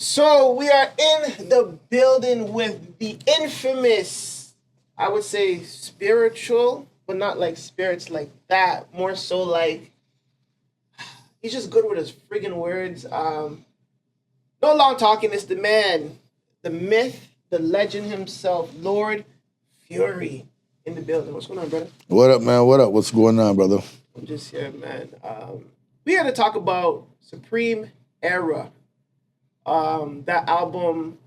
So we are in the building with the infamous, I would say spiritual, but not like spirits like that. More so like he's just good with his friggin' words. No long talking. It's the man, the myth, the legend himself, Lord Fury, in the building. What's going on, brother? What up, man? What up? What's going on, brother? I'm just here, man. We had to talk about Supreme Era. That album,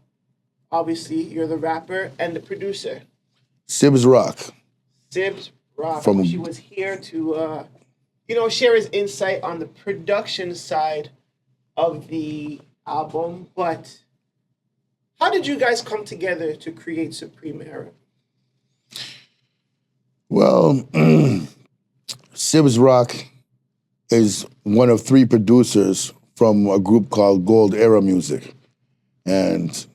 obviously, you're the rapper and the producer. Sibbs Roc Sibbs Roc. I from wish he was here to, share his insight on the production side of the album. But how did you guys come together to create Supreme Era? well, Sibbs Roc is one of three producers from a group called Gold Era Music, and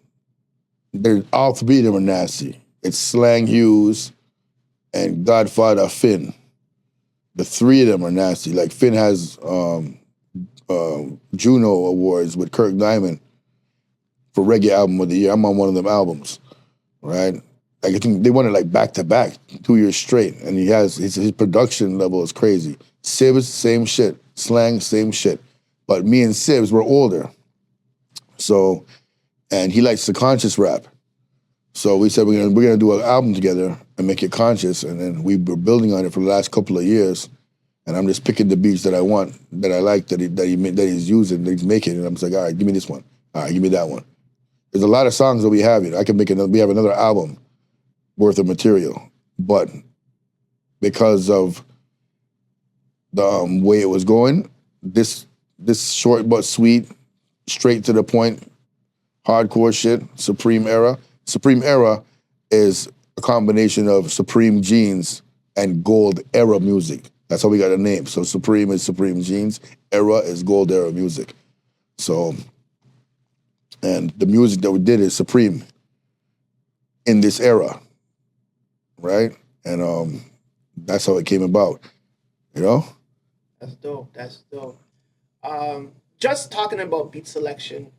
they're all three of them are nasty. It's Slang Hughes and Godfather Finn. The three of them are nasty. Like Finn has Juno Awards with Kirk Diamond for Reggae Album of the Year. I'm on one of them albums, right? Like I think they won it like back to back, 2 years straight, and he has his production level is crazy. Sibbs, same shit. Slang, same shit. But me and Sibbs were older, so and he likes the conscious rap. So we said we're gonna do an album together and make it conscious, and then we were building on it for the last couple of years. And I'm just picking the beats that I want, that I like, that he's using, that he's making, and I'm just like, all right, give me this one. All right, give me that one. There's a lot of songs that we have. I can make another. We have another album worth of material, but because of the way it was going, this short but sweet, straight to the point, hardcore shit, Supreme Era. Supreme Era is a combination of Supreme Jeans and Gold Era music. That's how we got a name. So Supreme is Supreme Jeans, Era is Gold Era music. So, and the music that we did is Supreme in this era, right? And that's how it came about, you know? That's dope. That's dope. Just talking about beat selection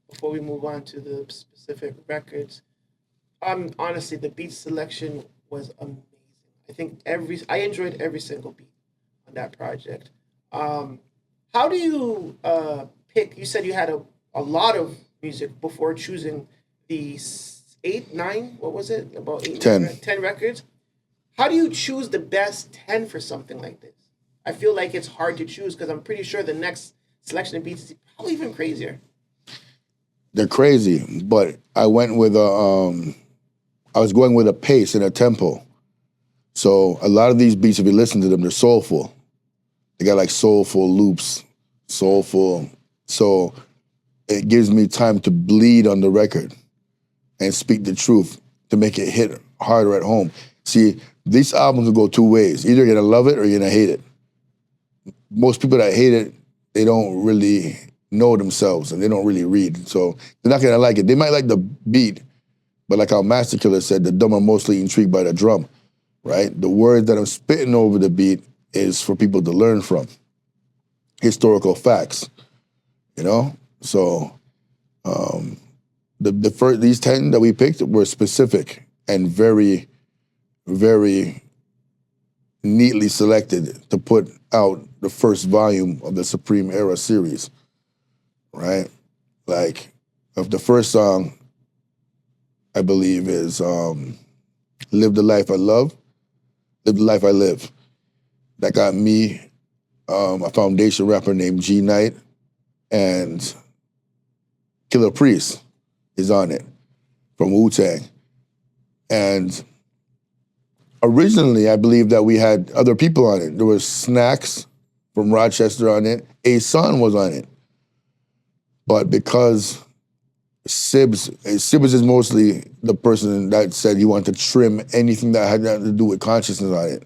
before we move on to the specific records. Honestly, the beat selection was amazing. I enjoyed every single beat on that project. How do you pick? You said you had a lot of music before choosing the eight, nine. What was it? About eight, 10. 10 records. How do you choose the best 10 for something like this? I feel like it's hard to choose because I'm pretty sure the next selection of beats is probably even crazier. They're crazy, but I went with I was going with a pace and a tempo. So a lot of these beats, if you listen to them, they're soulful. They got like soulful loops, soulful. So it gives me time to bleed on the record and speak the truth to make it hit harder at home. See, these albums will go two ways. Either you're gonna love it or you're gonna hate it. Most people that hate it, they don't really know themselves and they don't really read. So they're not gonna like it. They might like the beat, but like how Master Killer said, the dumb are mostly intrigued by the drum, right? The words that I'm spitting over the beat is for people to learn from. Historical facts, you know? So the first, these 10 that we picked were specific and very, very neatly selected to put out the first volume of the Supreme Era series, right? Like, of the first song, I believe is Live the Life I Love, Live the Life I Live. That got me a foundation rapper named G Knight, and Killer Priest is on it from Wu-Tang. And originally, I believe that we had other people on it. There was Snacks from Rochester on it. A-Son was on it. But because Sibbs is mostly the person that said he wanted to trim anything that had nothing to do with consciousness on it.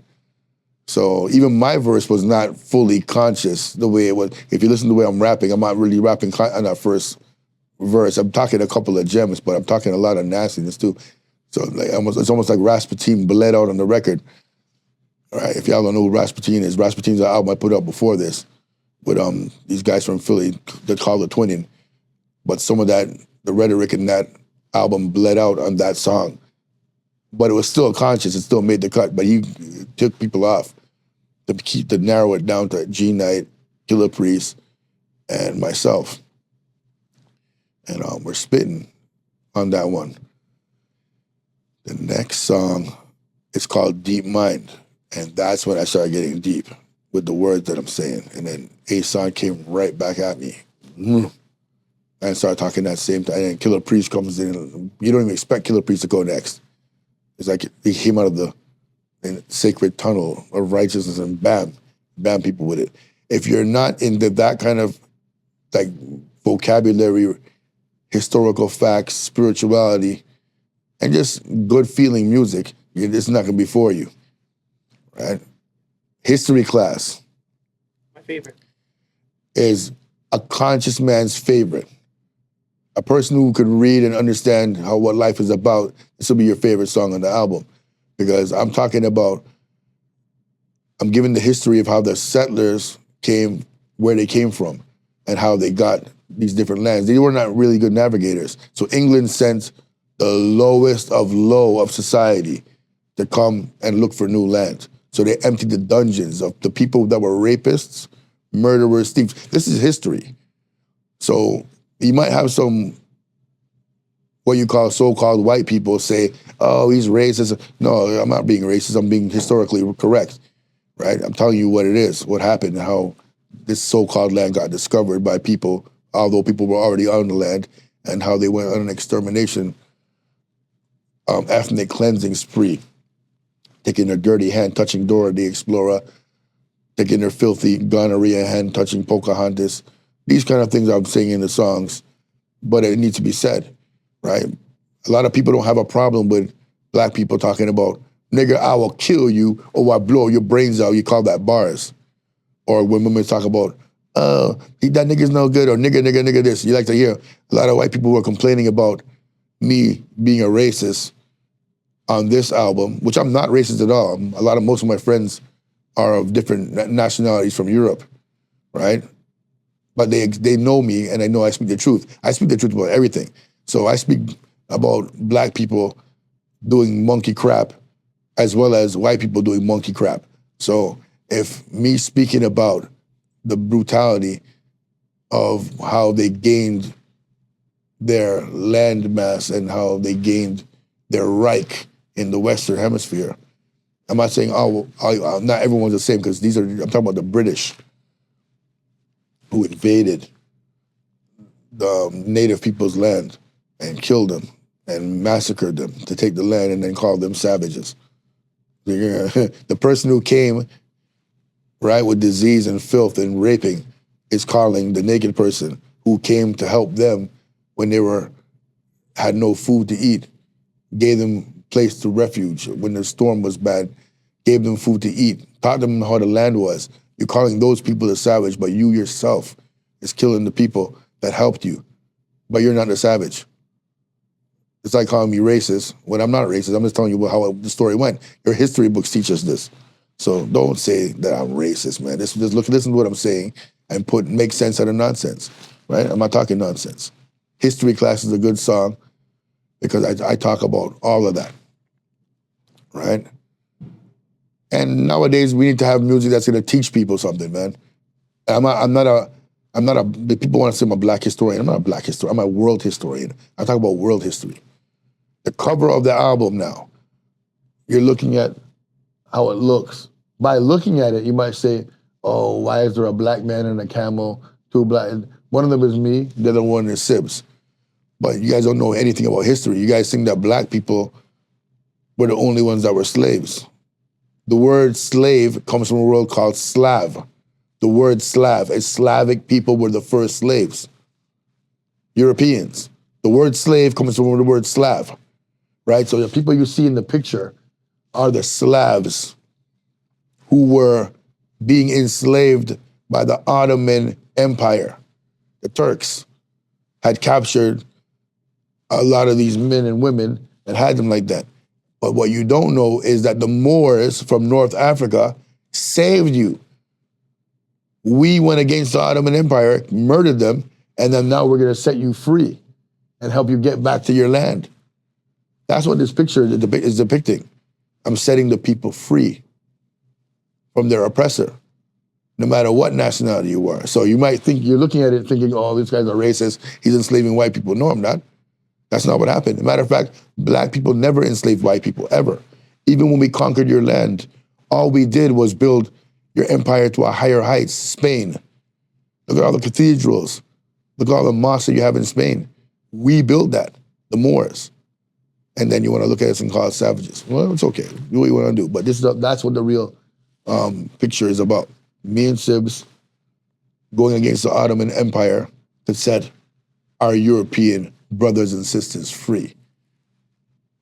So even my verse was not fully conscious the way it was. If you listen to the way I'm rapping, I'm not really rapping on that first verse. I'm talking a couple of gems, but I'm talking a lot of nastiness too. So like it's almost like Rasputin bled out on the record. All right, if y'all don't know who Rasputin is, Rasputin's an album I put out before this with these guys from Philly that call the Twinning. but some of that, the rhetoric in that album bled out on that song. But it was still conscious. It still made the cut. But he took people off to narrow it down to G Knight, Killer Priest, and myself. And we're spitting on that one. The next song is called Deep Mind. And that's when I started getting deep with the words that I'm saying. And then A-Son came right back at me. And started talking that same time. And Killer Priest comes in. You don't even expect Killer Priest to go next. It's like he came out of the sacred tunnel of righteousness and bam people with it. If you're not into that kind of like vocabulary, historical facts, spirituality, and just good feeling music, it's not gonna be for you, right? History class. My favorite. Is a conscious man's favorite. A person who could read and understand what life is about, this will be your favorite song on the album. Because I'm giving the history of how the settlers came, where they came from, and how they got these different lands. They were not really good navigators. So England sent the lowest of low of society to come and look for new land. So they emptied the dungeons of the people that were rapists, murderers, thieves. This is history. So you might have some, what you call so-called white people say, oh, he's racist. No, I'm not being racist. I'm being historically correct, right? I'm telling you what it is, what happened, how this so-called land got discovered by people, although people were already on the land, and how they went on an extermination, ethnic cleansing spree, taking their dirty hand, touching Dora the Explorer, taking their filthy gonorrhea hand, touching Pocahontas. These kind of things I'm saying in the songs, but it needs to be said, right? A lot of people don't have a problem with black people talking about, nigga, I will kill you, or I blow your brains out. You call that bars. Or when women talk about, that nigga's no good, or nigga this. You like to hear a lot of white people who are complaining about me being a racist on this album, which I'm not racist at all. Most of my friends are of different nationalities from Europe, right? But they know me, and they know I speak the truth. I speak the truth about everything. So I speak about black people doing monkey crap as well as white people doing monkey crap. So if me speaking about the brutality of how they gained their land mass and how they gained their Reich in the Western Hemisphere, I'm not saying, not everyone's the same, because I'm talking about the British who invaded the native people's land and killed them and massacred them to take the land and then called them savages. The person who came, right, with disease and filth and raping is calling the naked person who came to help them when they had no food to eat, gave them place to refuge when the storm was bad, gave them food to eat, taught them how the land was. You're calling those people a savage, but you yourself is killing the people that helped you, but you're not a savage. It's like calling me racist when I'm not racist. I'm just telling you how the story went. Your history books teach us this. So don't say that I'm racist, man. Just listen to what I'm saying and make sense out of nonsense, right? I'm not talking nonsense. History class is a good song because I talk about all of that, right? And nowadays we need to have music that's going to teach people something, man. People want to say I'm a black historian. I'm not a black historian. I'm a world historian. I talk about world history. The cover of the album now, you're looking at how it looks. By looking at it, you might say, oh, why is there a black man and a camel, two black, one of them is me, the other one is Sibbs. But you guys don't know anything about history. You guys think that black people were the only ones that were slaves. The word slave comes from a word called Slav. The word Slav is Slavic people were the first slaves. Europeans. The word slave comes from the word Slav, right? So the people you see in the picture are the Slavs who were being enslaved by the Ottoman Empire. The Turks had captured a lot of these men and women and had them like that. But what you don't know is that the Moors from North Africa saved you. We went against the Ottoman Empire, murdered them, And then now we're going to set you free and help you get back to your land. That's what this picture is depicting. I'm setting the people free from their oppressor, no matter what nationality you are. So you might think, you're looking at it thinking, oh, these guys are racist, he's enslaving white people. No, I'm not. That's not what happened. As a matter of fact, black people never enslaved white people, ever. Even when we conquered your land, all we did was build your empire to a higher heights. Spain. Look at all the cathedrals. Look at all the mosques that you have in Spain. We built that, the Moors. And then you want to look at us and call us savages. Well, it's okay. Do what you want to do. But that's what the real picture is about. Me and Sibbs going against the Ottoman Empire to set our European brothers and sisters free.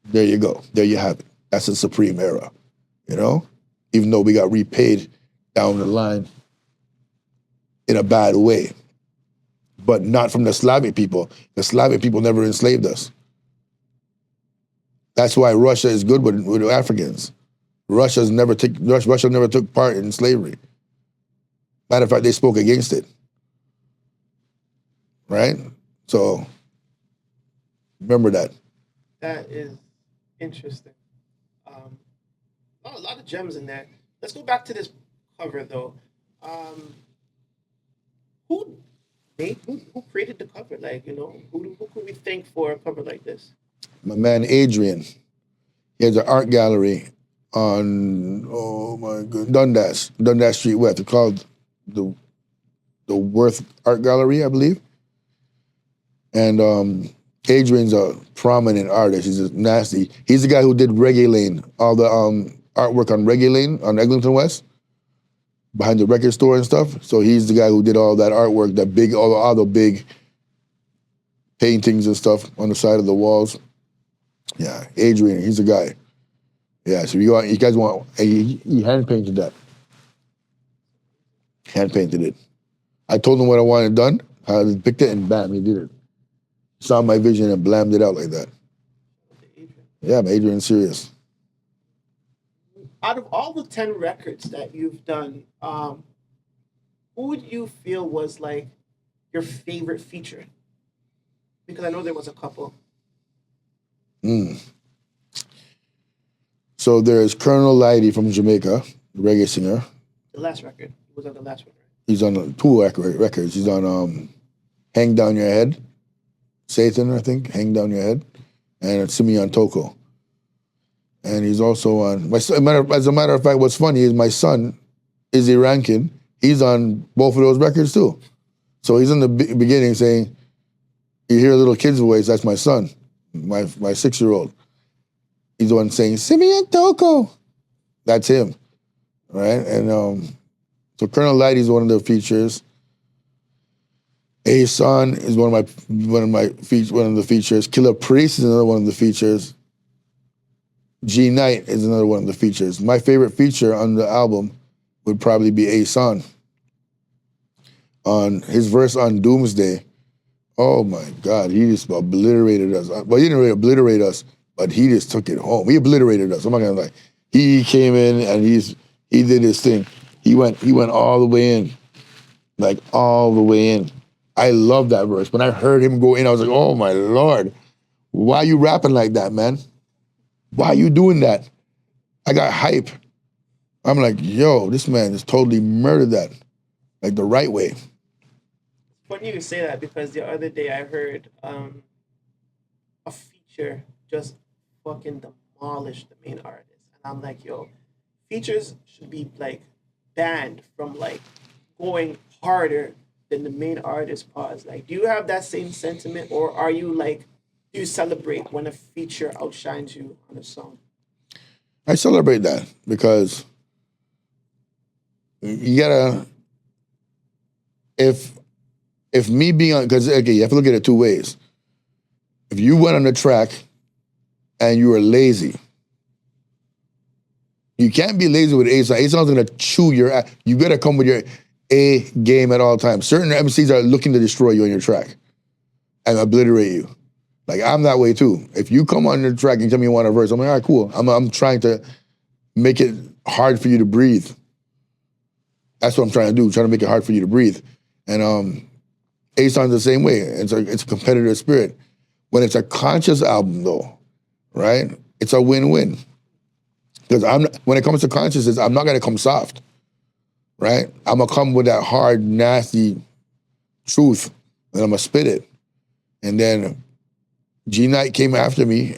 There you go. There you have it. That's the supreme era, you know? Even though we got repaid down the line in a bad way, but not from the Slavic people. The Slavic people never enslaved us. That's why Russia is good with Africans. Russia never took part in slavery. Matter of fact, they spoke against it. Right? So remember that. That is interesting. A lot of gems in there. Let's go back to this cover though. Who created the cover? Like, you know, who could we thank for a cover like this? My man Adrian. He has an art gallery on, oh my God, Dundas Street West. It's called the Worth Art Gallery, I believe. And Adrian's a prominent artist. He's just nasty. He's the guy who did Reggae Lane, all the artwork on Reggae Lane on Eglinton West, behind the record store and stuff. So he's the guy who did all that artwork, that big, all the big paintings and stuff on the side of the walls. Yeah, Adrian, he's the guy. Yeah, so you guys want, he hand painted that. Hand painted it. I told him what I wanted done, how I picked it, and bam, he did it. Saw my vision and blammed it out like that. Yeah, man, Adrian's serious. Out of all the 10 records that you've done, who would you feel was like your favorite feature? Because I know there was a couple. So there's Colonel Lighty from Jamaica, the reggae singer. The last record. He was on the last one, right? He's on two records. He's on Hang Down Your Head, Satan, I think, Hang Down Your Head, and Simeon Toko. And he's also on, as a matter of fact, what's funny is my son, Izzy Rankin, he's on both of those records too. So he's in the beginning saying, you hear a little kid's voice, that's my son, my 6-year-old. He's the one saying, Simeon Toko. That's him, right? And so Colonel Lighty is one of the features. A-Son is one of the features. Killer Priest is another one of the features. G Knight is another one of the features. My favorite feature on the album would probably be A-Son. On his verse on Doomsday, oh my God, he just obliterated us. Well, he didn't really obliterate us, but he just took it home. He obliterated us. I'm not gonna lie. He came in and he did his thing. He went all the way in, like all the way in. I love that verse. When I heard him go in, I was like, oh my Lord, why you rapping like that, man? Why you doing that? I got hype. I'm like, yo, this man just totally murdered that, like the right way. Funny you say that because the other day I heard a feature just fucking demolish the main artist, and I'm like, yo, features should be like banned from like going harder than the main artist pause. Like, do you have that same sentiment, or are you like, do you celebrate when a feature outshines you on a song? I celebrate that because you gotta, if me being on, because okay, you have to look at it two ways. If you went on the track and you were lazy, you can't be lazy with A-Son. A-Son's gonna chew your ass. You gotta come with your A game at all times. Certain MCs are looking to destroy you on your track and obliterate you. Like, I'm that way too. If you come on the track and tell me you want a verse, I'm like, all right, cool. I'm trying to make it hard for you to breathe. That's what I'm trying to do, trying to make it hard for you to breathe. And A-Son's the same way. It's a competitive spirit. When it's a conscious album, though, right? It's a win-win. Because when it comes to consciousness, I'm not gonna come soft, right? I'm gonna come with that hard, nasty truth, and I'm gonna spit it. And then G Knight came after me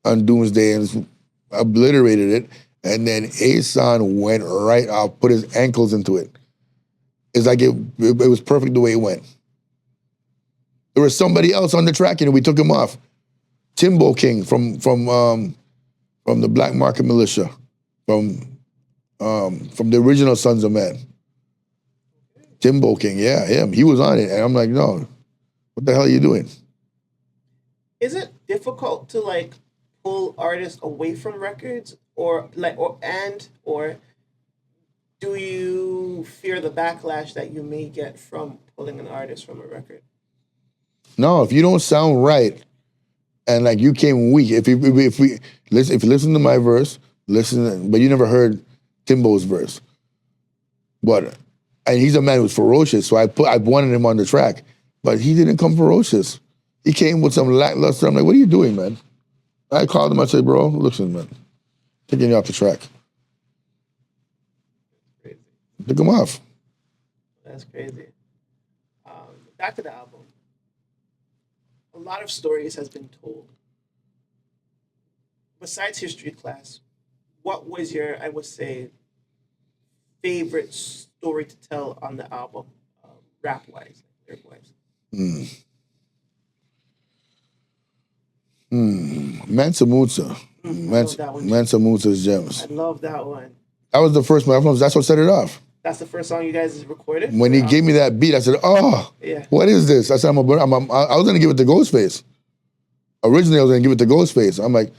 on Doomsday and obliterated it. And then A-Son went right off, put his ankles into it. It's like it was perfect the way it went. There was somebody else on the track, we took him off. Timbo King from the Black Market Militia, from the original Sons of Men. Timbo King, yeah, him. He was on it, and I'm like, no, what the hell are you doing? Is it difficult to like pull artists away from records, or do you fear the backlash that you may get from pulling an artist from a record? No, if you don't sound right, and like you came weak, if you listen to my verse, but you never heard Timbo's verse, and he's a man who's ferocious, so I wanted him on the track, but he didn't come ferocious. He came with some lackluster. I'm like, what are you doing, man? I called him. I said, bro, listen, man, taking you off the track. Crazy. Took him off. That's crazy. Back to the album. A lot of stories has been told. Besides history class, what was your, I would say, favorite story to tell on the album, rap wise, lyric wise? Mansa Musa. Mansa Musa's Gems. I love that one. That was the first one. That's what set it off. That's the first song you guys recorded? When he gave me that beat, I said, oh, yeah. What is this? I said, I was going to give it to Ghostface. Originally, I was going to give it to Ghostface. I'm like,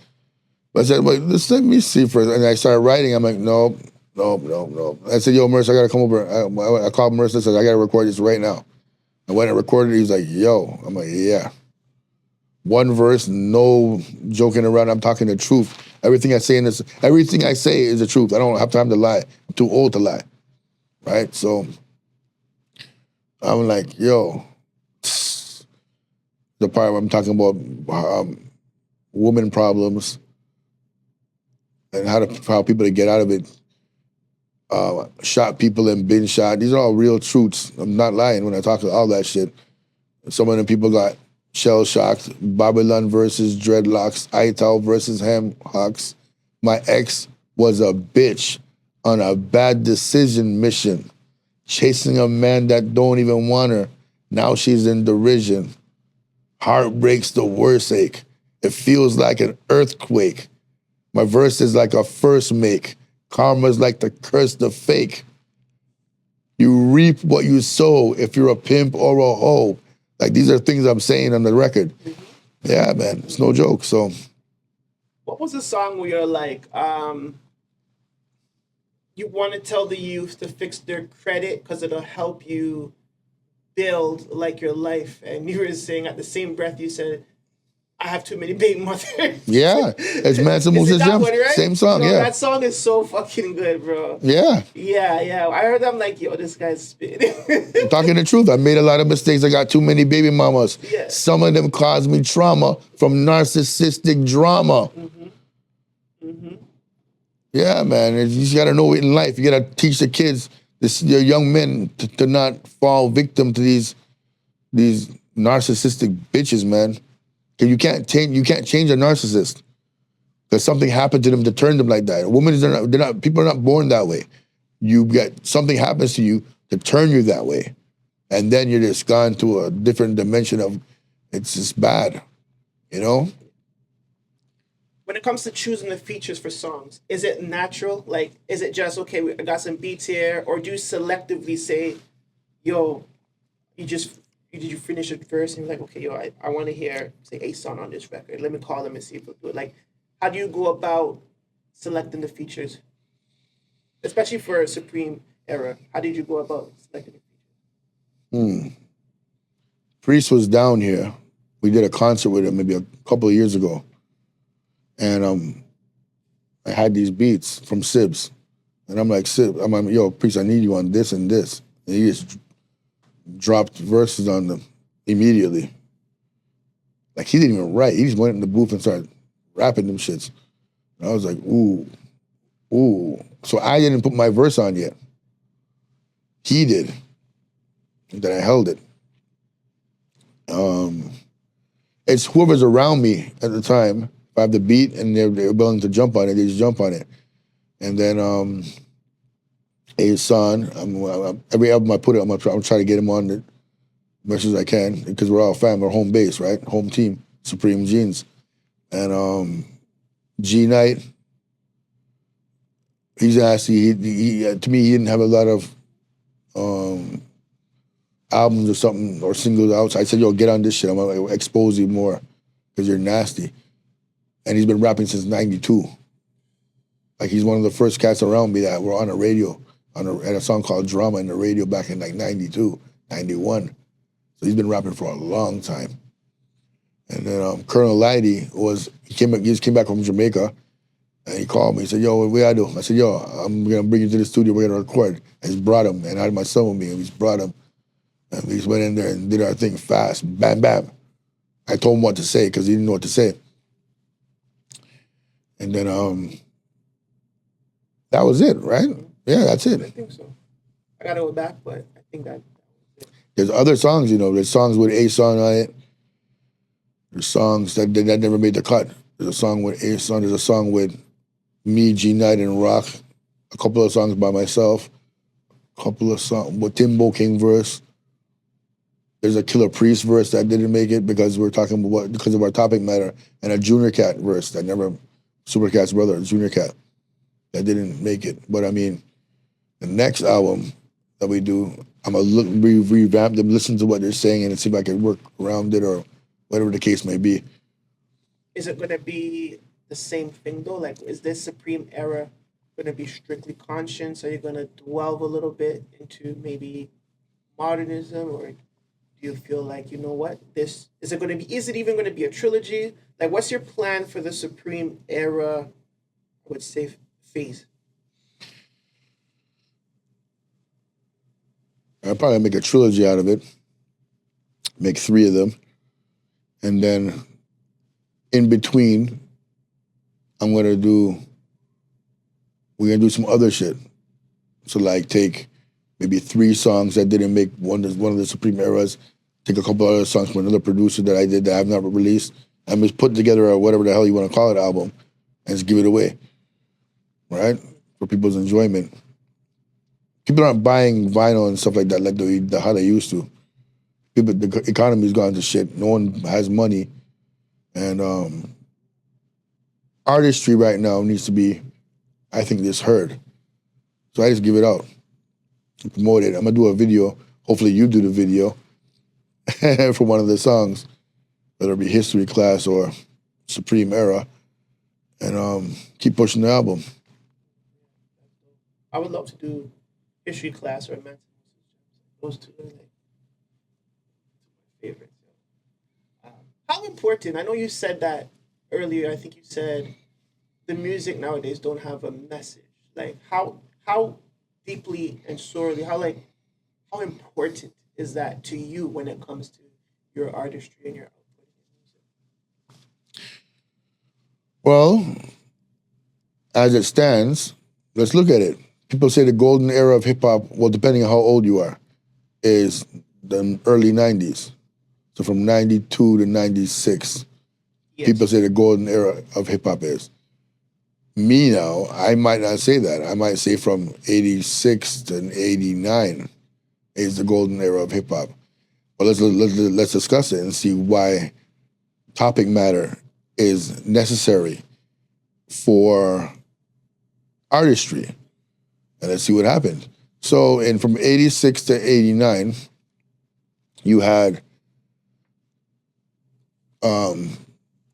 I said, well, let me see first. And I started writing. I'm like, no. I said, yo, Merce, I got to come over. I called Merce and said, I got to record this right now. And when I recorded it, he's like, yo. I'm like, yeah. One verse, no joking around. I'm talking the truth. Everything I say is the truth. I don't have time to lie. I'm too old to lie. Right? So I'm like, yo, the part where I'm talking about woman problems and how people to get out of it, shot people and been shot. These are all real truths. I'm not lying when I talk all that shit. Some of them people got shell shocked. Babylon versus dreadlocks. Ital versus ham hocks. My ex was a bitch on a bad decision mission, chasing a man that don't even want her. Now she's in derision. Heartbreak's the worst ache. It feels like an earthquake. My verse is like a first make. Karma's like the curse, the fake. You reap what you sow if you're a pimp or a hoe. Like, these are things I'm saying on the record. Yeah, man, it's no joke, so. What was the song where you're like, you want to tell the youth to fix their credit because it'll help you build like your life? And you were saying at the same breath, you said, I have too many baby mothers. Yeah, it's Mansa Musa's Gems. Right? Same song, yeah. That song is so fucking good, bro. Yeah. Yeah. I heard them like, yo, this guy's spitting. I'm talking the truth. I made a lot of mistakes. I got too many baby mamas. Yeah. Some of them caused me trauma from narcissistic drama. Yeah, man. You just got to know it in life. You got to teach the kids, your young men, to not fall victim to these narcissistic bitches, man. Because you can't change a narcissist. Because something happened to them to turn them like that. People are not born that way. You get something happens to you to turn you that way, and then you're just gone to a different dimension of it's just bad, you know. When it comes to choosing the features for songs, is it natural? Like, is it just, okay, I got some beats here, or do you selectively say, yo, did you finish a verse and you're like, okay, yo, I want to hear, say, A-Son on this record. Let me call them and see if we'll do it. Like, how do you go about selecting the features? Especially for Supreme era. How did you go about selecting the features? Priest was down here. We did a concert with him maybe a couple of years ago. And I had these beats from Sibbs. And I'm like, Sibbs, I'm like, yo, Priest, I need you on this and this. And he just dropped verses on them. immediately. Like, he didn't even write. He just went in the booth and started rapping them shits. And I was like, ooh, ooh. So I didn't put my verse on yet. He did. And then I held it. It's whoever's around me at the time. If I have the beat and they're willing to jump on it, they just jump on it. And then a son, every album I put it, I'm gonna try to get him on it as much as I can, because we're all family, we're home base, right? Home team, Supreme Jeans. And G Knight, he's nasty. He to me, he didn't have a lot of albums or something or singles out. So I said, yo, get on this shit. I'm gonna expose you more because you're nasty. And he's been rapping since '92. Like, he's one of the first cats around me that were on the radio, had a song called Drama in the radio back in like '92, '91. So he's been rapping for a long time. And then Colonel Lighty he just came back from Jamaica, and he called me. He said, yo, what we gotta do? I said, yo, I'm gonna bring you to the studio, we're gonna record. I just brought him, and I had my son with me, and we just brought him. And we just went in there and did our thing fast, bam, bam. I told him what to say, because he didn't know what to say. And then that was it, right? Yeah, that's it. I think so. I gotta go back, but I think that was it. There's other songs, there's songs with A Song on it. There's songs that never made the cut. There's a song with A Song, there's a song with me, G Knight, and Roc. A couple of songs by myself. A couple of songs with Timbo King verse. There's a Killer Priest verse that didn't make it because because of our topic matter, and a Junior Cat verse that never, Super Cat's brother, Junior Cat, that didn't make it. But I mean, the next album that we do, I'm gonna revamp them, listen to what they're saying, and see if I can work around it or whatever the case may be. Is it gonna be the same thing though? Like, is this Supreme era gonna be strictly conscience? Are you gonna delve a little bit into maybe modernism, or do you feel like, you know what, this is it even gonna be a trilogy? Like, what's your plan for the Supreme era, I would say, phase? I'll probably make a trilogy out of it, make 3 of them, and then in between, we're gonna do some other shit. So, like, take maybe 3 songs that didn't make one of the Supreme eras, take a couple other songs from another producer that I did that I've never released, and just put together a whatever the hell you want to call it album, and just give it away, right? For people's enjoyment. People aren't buying vinyl and stuff like that like how they used to. The economy's gone to shit. No one has money. And artistry right now needs to be, I think, just heard. So I just give it out, promote it. I'm gonna do a video. Hopefully you do the video for one of the songs, whether it be History Class or Supreme Era, and keep pushing the album. I would love to do History Class or Mental. Those two are like my favorites. How important? I know you said that earlier. I think you said the music nowadays don't have a message. Like, how deeply and sorely, how important is that to you when it comes to your artistry and your output in music? Well, as it stands, let's look at it. People say the golden era of hip hop, well, depending on how old you are, is the early 90s. So from 92 to 96, Yes. people say the golden era of hip hop is. Me now, I might not say that. I might say from 86 to 89 is the golden era of hip hop. But let's discuss it and see why topic matter is necessary for artistry. And let's see what happened. So from 86 to 89, you had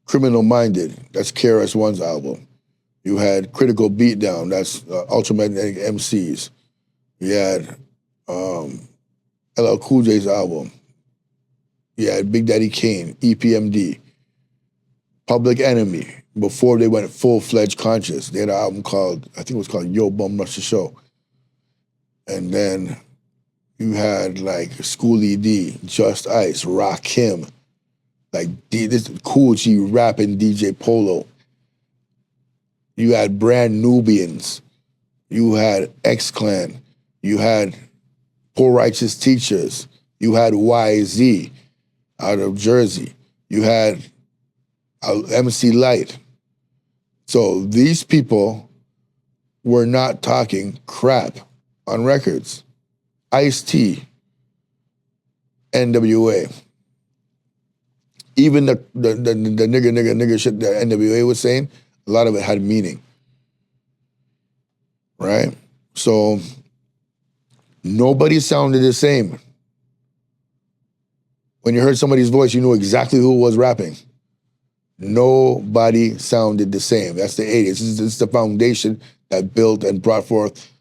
Criminal Minded, that's KRS-One's album. You had Critical Beatdown, that's Ultramagnetic MCs. You had LL Cool J's album. You had Big Daddy Kane, EPMD. Public Enemy, before they went full-fledged conscious. They had an album called, I think it was called Yo Bum Rush the Show. And then You had like Schoolie D, Just Ice, Rakim, like this Cool G rapping DJ Polo. You had Brand Nubians. You had X Clan. You had Poor Righteous Teachers. You had YZ out of Jersey. You had MC Light. So these people were not talking crap on records. Ice-T, NWA. Even the nigga shit that NWA was saying, a lot of it had meaning. Right? So nobody sounded the same. When you heard somebody's voice, you knew exactly who was rapping. Nobody sounded the same. That's the 80s. This is the foundation that built and brought forth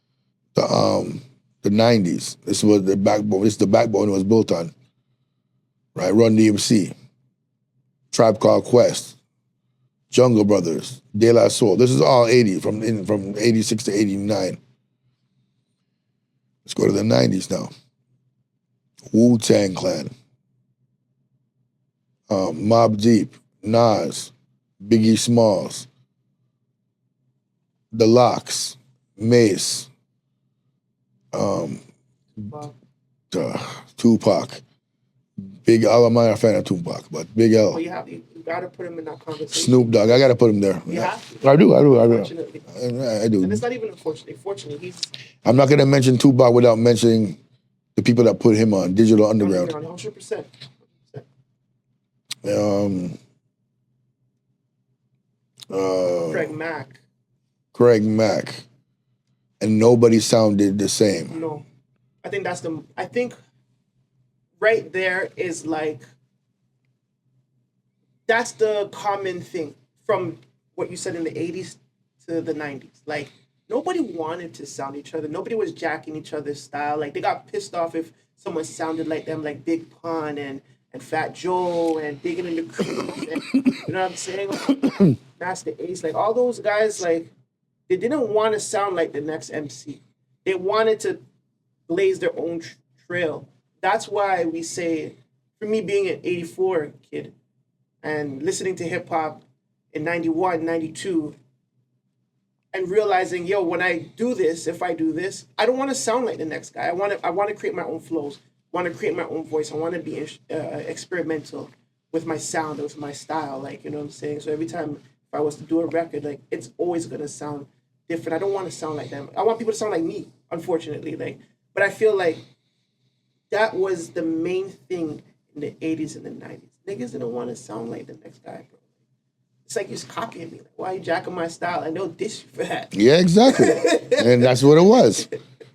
the 90s. This was the backbone. This is the backbone it was built on. Right? Run DMC, Tribe Called Quest, Jungle Brothers, De La Soul. This is all 80 from 86 to 89. Let's go to the 90s now. Wu-Tang Clan, Mobb Deep, Nas, Biggie Smalls, The Lox, Mace, Tupac. Big L, I'm not a fan of Tupac, but Big L. Well, you gotta put him in that conversation. Snoop Dogg, I gotta put him there. You have to. I do. Unfortunately. I do. And it's not even unfortunately. Fortunately, I'm not gonna mention Tupac without mentioning the people that put him on Digital Underground. 100%. Craig Mack. And nobody sounded the same. No. I think right there is like, that's the common thing from what you said in the 80s to the 90s. Like, nobody wanted to sound each other. Nobody was jacking each other's style. Like, they got pissed off if someone sounded like them, like Big Pun and Fat Joe and Digging in the Creek. And, you know what I'm saying? Master Ace. Like, all those guys, like, they didn't want to sound like the next MC. They wanted to blaze their own trail. That's why we say, for me being an 84 kid and listening to hip hop in 91, 92, and realizing, yo, when I do this, if I do this, I don't want to sound like the next guy. I want to create my own flows. I want to create my own voice. I want to be experimental with my sound, with my style. Like, you know what I'm saying? So every time if I was to do a record, like, it's always gonna sound different. I don't want to sound like them. I want people to sound like me, unfortunately. Like, but I feel like that was the main thing in the 80s and the 90s. Niggas didn't want to sound like the next guy, bro. It's like you're copying me. Like, why are you jacking my style? And they'll diss you for that. Yeah, exactly. And that's what it was,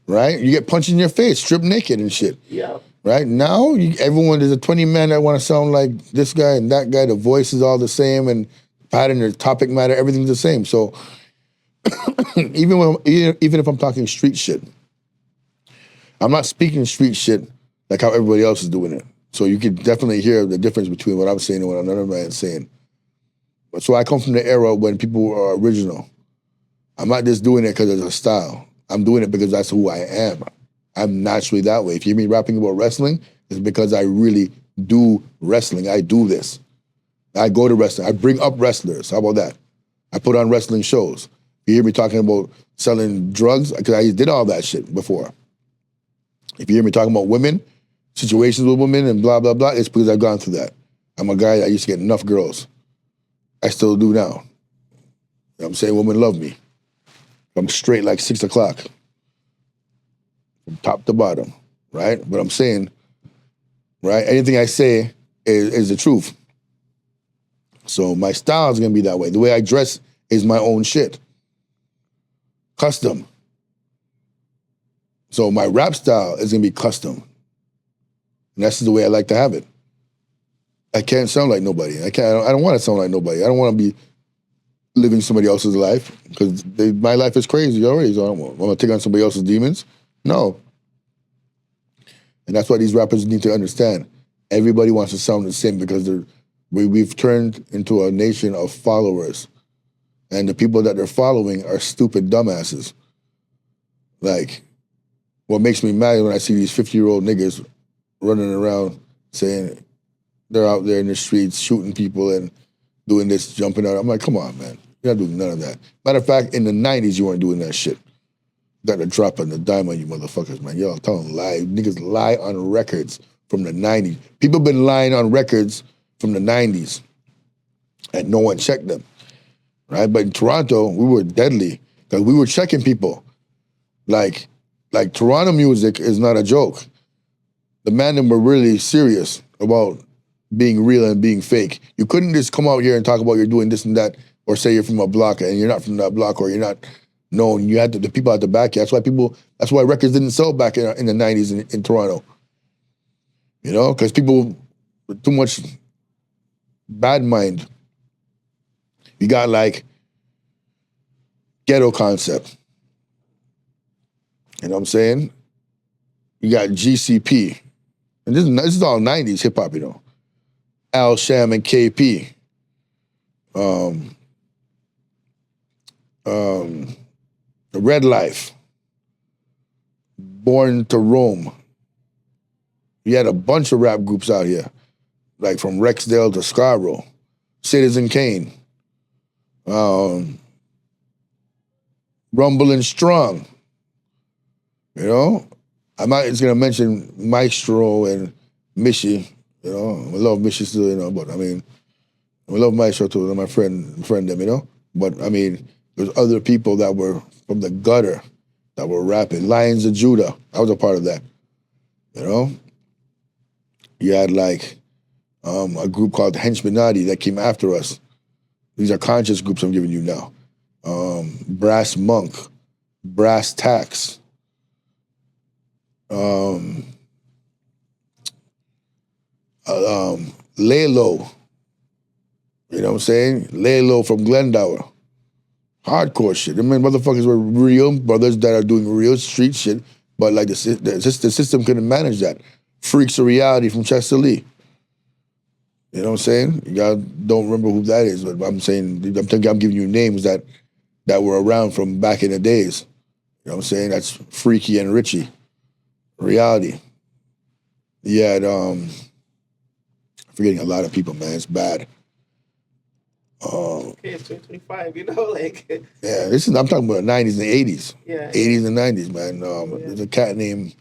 right? You get punched in your face, stripped naked and shit. Yeah. Right? Now, there's a 20 men that want to sound like this guy and that guy. The voice is all the same and pattern, the topic matter, everything's the same. So even if I'm talking street shit, I'm not speaking street shit like how everybody else is doing it. So you can definitely hear the difference between what I'm saying and what another man's saying. But so I come from the era when people were original. I'm not just doing it because it's a style. I'm doing it because that's who I am. I'm naturally that way. If you hear me rapping about wrestling, it's because I really do wrestling. I do this. I go to wrestling. I bring up wrestlers. How about that? I put on wrestling shows. You hear me talking about selling drugs, because I did all that shit before. If you hear me talking about women, situations with women and blah, blah, blah, it's because I've gone through that. I'm a guy that used to get enough girls. I still do now. You know what I'm saying? Women love me. I'm straight like 6 o'clock. From top to bottom, right? But I'm saying, right, anything I say is the truth. So my style is going to be that way. The way I dress is my own shit. Custom. So my rap style is going to be custom. And that's the way I like to have it. I can't sound like nobody. I don't want to sound like nobody. I don't want to be living somebody else's life because my life is crazy already. So I don't want to take on somebody else's demons. No. And that's what these rappers need to understand. Everybody wants to sound the same because we've turned into a nation of followers. And the people that they're following are stupid dumbasses. Like, what makes me mad is when I see these 50-year-old niggas running around saying they're out there in the streets shooting people and doing this, jumping out. I'm like, come on, man. You're not doing none of that. Matter of fact, in the 90s, you weren't doing that shit. Got the drop on the dime on you motherfuckers, man. Y'all telling lie. Niggas lie on records from the 90s. People been lying on records from the 90s and no one checked them, right? But in Toronto, we were deadly because we were checking people. Like Toronto music is not a joke. The man them were really serious about being real and being fake. You couldn't just come out here and talk about you're doing this and that, or say you're from a block and you're not from that block, or you're not known. You had the people at the back. That's why records didn't sell back in the 90s in Toronto. You know, because people with too much bad mind. You got like ghetto concept. You know what I'm saying? You got GCP. And this is all 90s hip hop, you know. Al Sham and KP. The Red Life. Born to Rome. You had a bunch of rap groups out here, like from Rexdale to Scarborough. Citizen Kane. Rumbling Strong. You know? I'm not just gonna mention Maestro and Mishi. You know, I love Mishi still, you know, but I mean, I love Maestro too, they're my friend them, you know? But I mean, there's other people that were from the gutter that were rapping. Lions of Judah, I was a part of that. You know? You had like a group called Henchmanati that came after us. These are conscious groups I'm giving you now. Brass Monk, Brass Tax, Lalo, you know what I'm saying? Lalo from Glendower. Hardcore shit. I mean, motherfuckers were real brothers that are doing real street shit, but like the system couldn't manage that. Freaks of Reality from Chester Lee. You know what I'm saying? Y'all don't remember who that is, but I'm giving you names that were around from back in the days. You know what I'm saying? That's Freaky and Richie. Reality. You had, forgetting a lot of people, man. It's bad. Okay, it's 2025, you know, like. Yeah, I'm talking about the 90s and 80s. Yeah. 80s and 90s, man. There's a cat named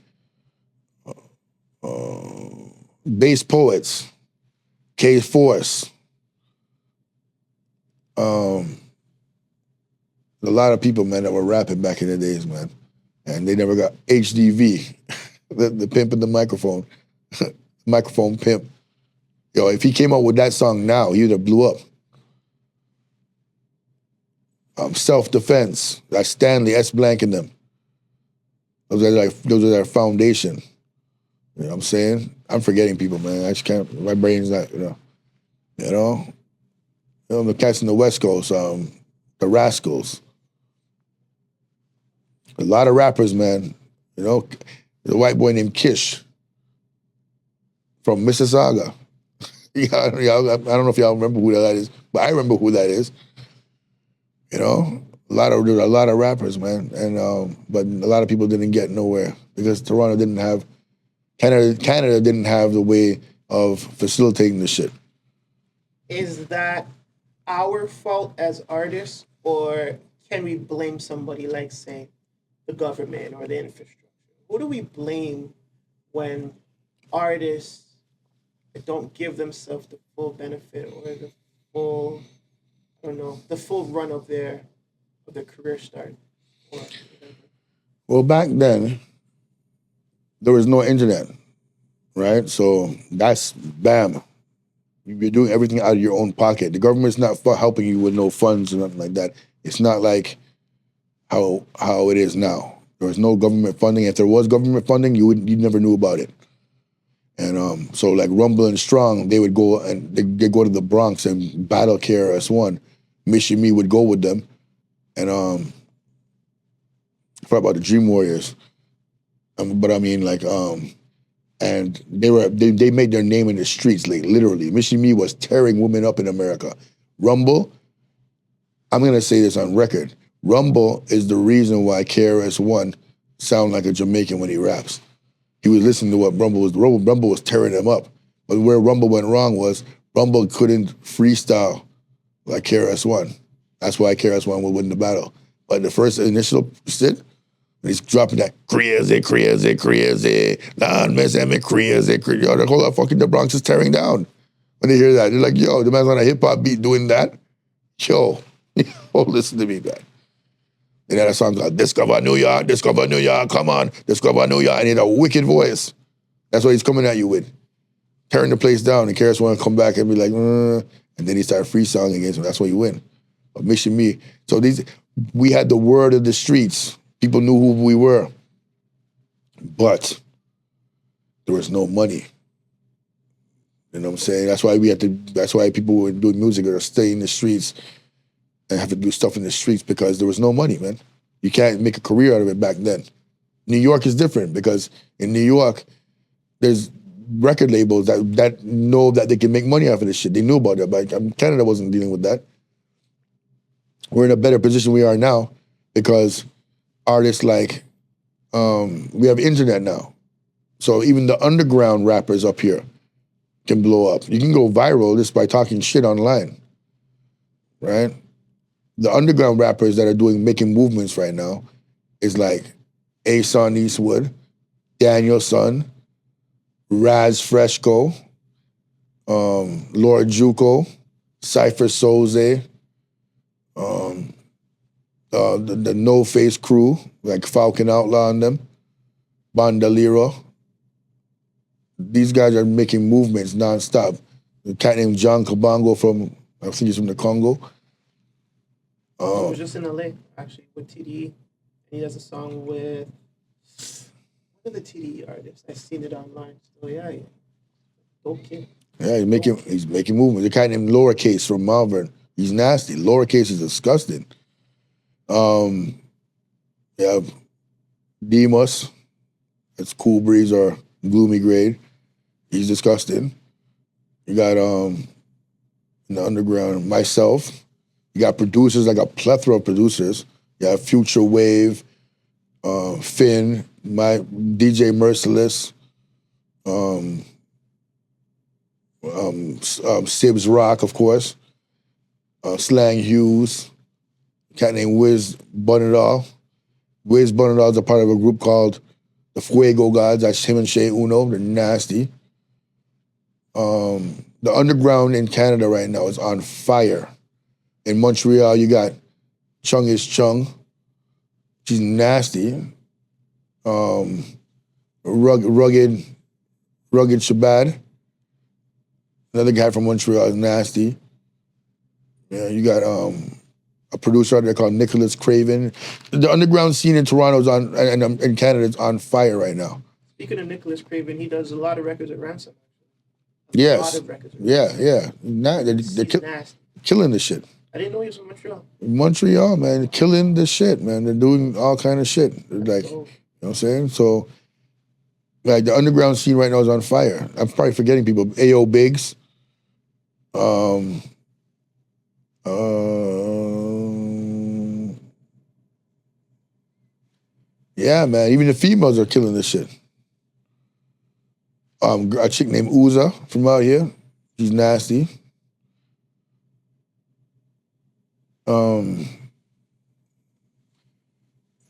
Bass Poets, K Force. A lot of people, man, that were rapping back in the days, man. And they never got HDV, the pimp in the microphone. Microphone pimp. Yo, if he came out with that song now, he would have blew up. Self-Defense, that's Stanley, S. Blank and them. Those are their foundation. You know what I'm saying? I'm forgetting people, man. I just can't, my brain's not, you know, the cats in the West Coast, the Rascals. A lot of rappers, man. You know, there's a white boy named Kish from Mississauga. I don't know if y'all remember who that is, but I remember who that is. You know, there's a lot of rappers, man, and but a lot of people didn't get nowhere because Toronto didn't have, Canada didn't have the way of facilitating the shit. Is that our fault as artists, or can we blame somebody like, say, the government or the infrastructure? Who do we blame when artists don't give themselves the full benefit or the full, I don't know, the full run of their career start? Well, back then, there was no internet, right? So that's bam. You're doing everything out of your own pocket. The government's not helping you with no funds or nothing like that. It's not like how it is now. There was no government funding. If there was government funding, you never knew about it. And so like Rumble and Strong, they would go and they go to the Bronx and battle KRS-One. Mishi Me would go with them, and I forgot about the Dream Warriors. But I mean, like, and they made their name in the streets, like literally. Mishi Me was tearing women up in America. Rumble, I'm gonna say this on record. Rumble is the reason why KRS-One sound like a Jamaican when he raps. He was listening to what Rumble was. Rumble was tearing him up. But where Rumble went wrong was Rumble couldn't freestyle like KRS-One. That's why KRS-One would win the battle. But the first initial sit, he's dropping that crazy, crazy, crazy, Lord, miss me crazy, crazy. Yo, the whole fucking the Bronx is tearing down. When they hear that, they're like, yo, the man's on a hip hop beat doing that. Yo, listen to me, man. And then a song called Discover New York, come on, Discover New York. And he had a wicked voice. That's what he's coming at you with. Tearing the place down. And KRS want to come back and be like, and then he started freestyling against him. That's why you win. But Mission Me. So we had the word of the streets. People knew who we were. But there was no money. You know what I'm saying? That's why people were doing music or stay in the streets and have to do stuff in the streets because there was no money, man. You can't make a career out of it back then. New York is different because in New York, there's record labels that know that they can make money off of this shit. They knew about it, but Canada wasn't dealing with that. We're in a better position we are now because artists like, we have internet now. So even the underground rappers up here can blow up. You can go viral just by talking shit online, right? The underground rappers that are making movements right now is like Ason Eastwood, Daniel Son, Raz Fresco, Lord Juco, Cypher Soze, the No Face crew, like Falcon Outlaw and them, Bandolero. These guys are making movements nonstop. A cat named John Kabango I think he's from the Congo. He was just in LA, actually, with TDE. And he does a song with one of the TDE artists. I've seen it online. So yeah. Dope kid. Yeah, he's making movements. A guy named Lowercase from Malvern. He's nasty. Lowercase is disgusting. Yeah, Demos. That's Cool Breeze or Gloomy Grade. He's disgusting. You got in the underground, myself. You got producers, like a plethora of producers. You have Future Wave, Finn, my DJ Merciless, Sibbs Roc, of course, Slang Hughes, a cat named Wiz Bunadal. Wiz Bunadal is a part of a group called the Fuego Gods. That's him and Shay Uno. They're nasty. The underground in Canada right now is on fire. In Montreal, you got Chung is Chung. She's nasty. Rugged Shabad. Another guy from Montreal is nasty. Yeah, you got a producer out there called Nicholas Craven. The underground scene in Toronto is in Canada is on fire right now. Speaking of Nicholas Craven, he does a lot of records at Ransom. Yes. A lot of records. Yeah. They're killing this shit. I didn't know he was from Montreal. Montreal, man, killing the shit, man. They're doing all kind of shit. Like, you know what I'm saying? So, like, the underground scene right now is on fire. I'm probably forgetting people. A.O. Biggs. Yeah, man. Even the females are killing this shit. A chick named Uza from out here. She's nasty.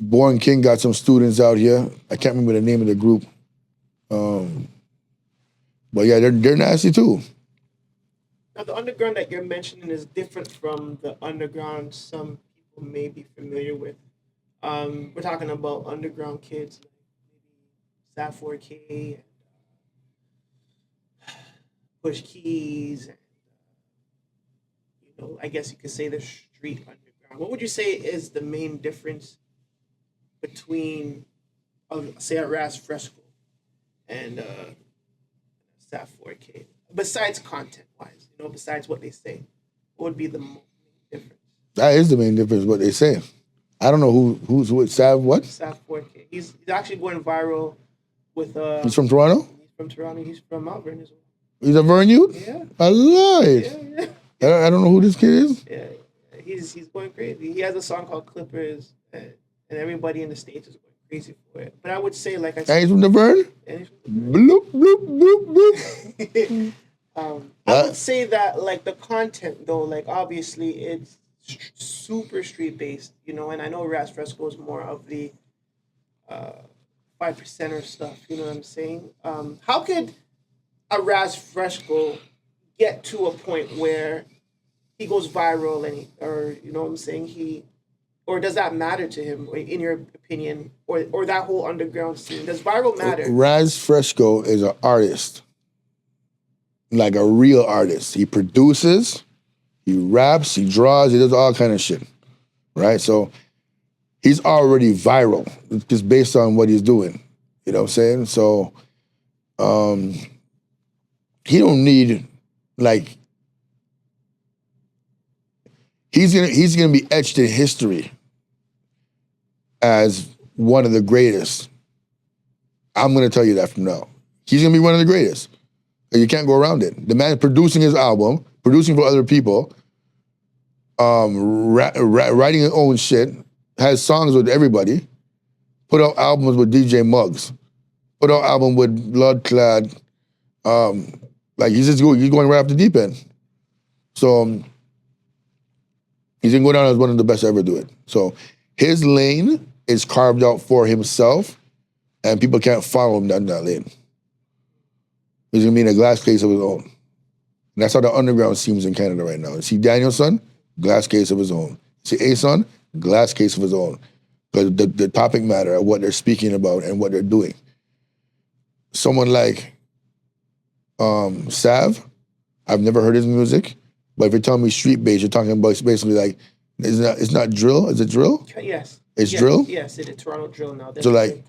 Born King got some students out here. I can't remember the name of the group. But yeah, they're nasty too. Now, the underground that you're mentioning is different from the underground some people may be familiar with. We're talking about underground kids, like maybe Sat 4K, and Push Keys, and I guess you could say the street underground. What would you say is the main difference between, say, a Ras Fresco and Sat 4K? Besides content-wise, besides what they say, what would be the main difference? That is the main difference, what they say. I don't know who's with Sav what? Sat 4K. He's actually going viral with... He's from Toronto? He's from Toronto. He's from Melbourne as well. He's a Vern youth? Yeah. I lied. Yeah. I don't know who this kid is. Yeah. He's going crazy. He has a song called Clippers, and everybody in the States is going crazy for it. But I would say, like I And he's said, from the Vern. and it's- Bloop bloop bloop bloop. I would That say that like the content though, like obviously it's super street based, you know, and I know Raz Fresco is more of the 5%er stuff, you know what I'm saying? How could a Raz Fresco get to a point where he goes viral and or you know what I'm saying, or does that matter to him in your opinion, or that whole underground scene? Does viral matter? Raz Fresco is an artist, like a real artist. He produces, he raps, he draws, he does all kind of shit, right? So he's already viral just based on what he's doing. You know what I'm saying? So um, he don't need like he's gonna be etched in history as one of the greatest. I'm gonna tell you that from now. He's gonna be one of the greatest. You can't go around it. The man producing his album, producing for other people, writing his own shit, has songs with everybody, put out albums with DJ Muggs, put out album with Bloodclad. Like he's going right off the deep end. So he's gonna go down as one of the best to ever do it. So his lane is carved out for himself, and people can't follow him down that lane. He's gonna be in a glass case of his own. And that's how the underground seems in Canada right now. You see Danielson, glass case of his own. You see Ason, glass case of his own. Because the topic matter of what they're speaking about and what they're doing. Someone like Sav, I've never heard his music, but if you're telling me street bass, you're talking about basically like it's not drill. Is it drill? Yes. It's yes, drill. Yes, it is Toronto drill now. So like,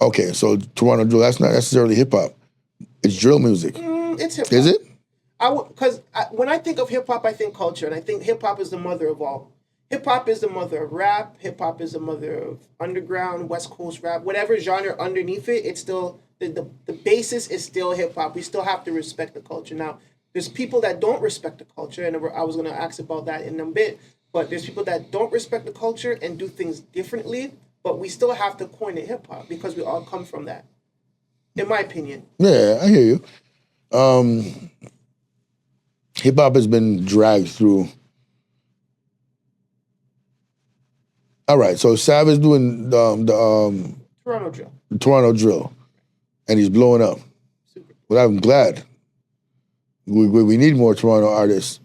okay, so Toronto drill. That's not necessarily hip hop. It's drill music. It's hip hop. Is it? Because when I think of hip hop, I think culture, and I think hip hop is the mother of all. Hip hop is the mother of rap. Hip hop is the mother of underground, West Coast rap, whatever genre underneath it. It's still the basis is still hip hop. We still have to respect the culture. Now, there's people that don't respect the culture, and I was gonna ask about that in a bit. But there's people that don't respect the culture and do things differently. But we still have to coin it hip hop because we all come from that. In my opinion. Yeah, I hear you. Hip hop has been dragged through. All right, so Sav is doing Toronto drill. the Toronto drill, and he's blowing up. Super. But I'm glad. We need more Toronto artists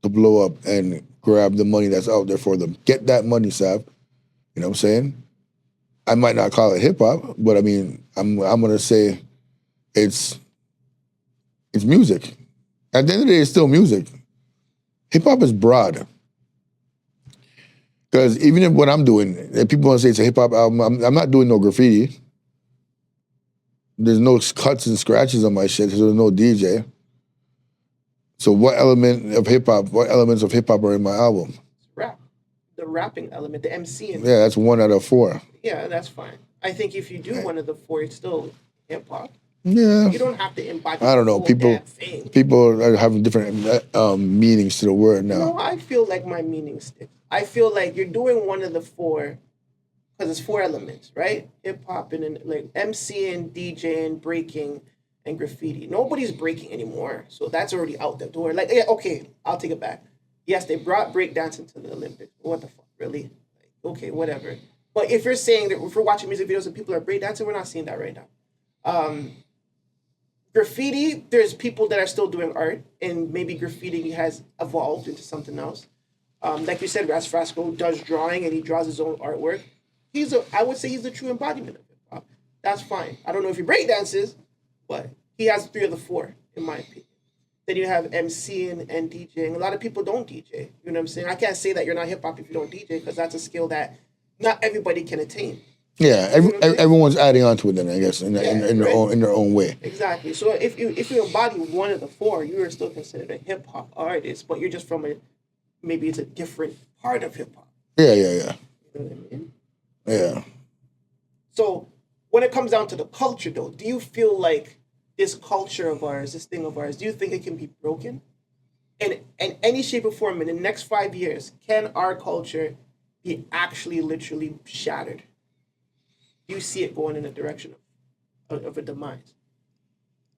to blow up and grab the money that's out there for them. Get that money, Sav. You know what I'm saying? I might not call it hip hop, but I mean, I'm gonna say it's music. At the end of the day, it's still music. Hip hop is broad. Because even if what I'm doing, if people want to say it's a hip hop album, I'm not doing no graffiti. There's no cuts and scratches on my shit, so there's no DJ. So what elements of hip hop are in my album? Rap. The rapping element, the MCing. Yeah, that's 1 out of 4. Yeah, that's fine. I think if you do one of the 4, it's still hip hop. Yeah. You don't have to embody. I don't know. The whole damn thing. People are having different meanings to the word now. No, I feel like my meaning sticks. I feel like you're doing one of the 4 because it's 4 elements, right? Hip hop and then like MCing, DJing, breaking, and graffiti. Nobody's breaking anymore, so that's already out the door. Like, yeah, okay, I'll take it back. Yes, they brought breakdancing to the Olympics. What the fuck, really? Like, okay, whatever. But if you're saying that if we're watching music videos and people are breakdancing, we're not seeing that right now. Graffiti, there's people that are still doing art, and maybe graffiti has evolved into something else. Like you said, Ras Frasco does drawing and he draws his own artwork. I would say he's the true embodiment of hip hop. That's fine. I don't know if he breakdances, but he has 3 of the 4, in my opinion. Then you have MCing and DJing. A lot of people don't DJ. You know what I'm saying? I can't say that you're not hip hop if you don't DJ because that's a skill that not everybody can attain. Yeah, everyone's adding on to it then, I guess, in their own way. Exactly. So if you embody one of the 4, you are still considered a hip hop artist, but you're just from maybe it's a different part of hip hop. Yeah. You know what I mean? Yeah. So when it comes down to the culture, though, do you feel like this culture of ours, this thing of ours, do you think it can be broken? In any shape or form in the next 5 years, can our culture be actually literally shattered? do you see it going in a direction of a demise?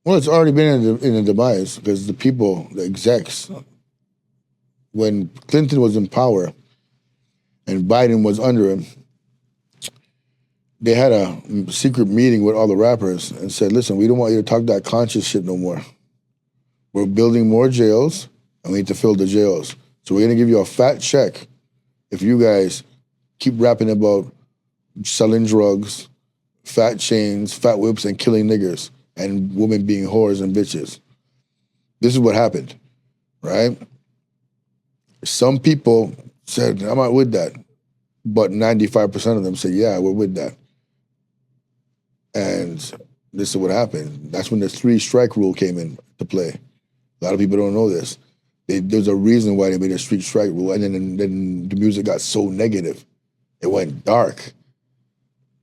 Well, it's already been in a demise because the people, the execs, when Clinton was in power and Biden was under him, they had a secret meeting with all the rappers and said, listen, we don't want you to talk that conscious shit no more. We're building more jails and we need to fill the jails. So we're gonna give you a fat check if you guys keep rapping about selling drugs, fat chains, fat whips, and killing niggers, and women being whores and bitches. This is what happened, right? Some people said, I'm not with that. But 95% of them said, yeah, we're with that. And this is what happened. That's when the 3-strike rule came into play. A lot of people don't know this. There's a reason why they made a 3-strike rule, and then the music got so negative. It went dark.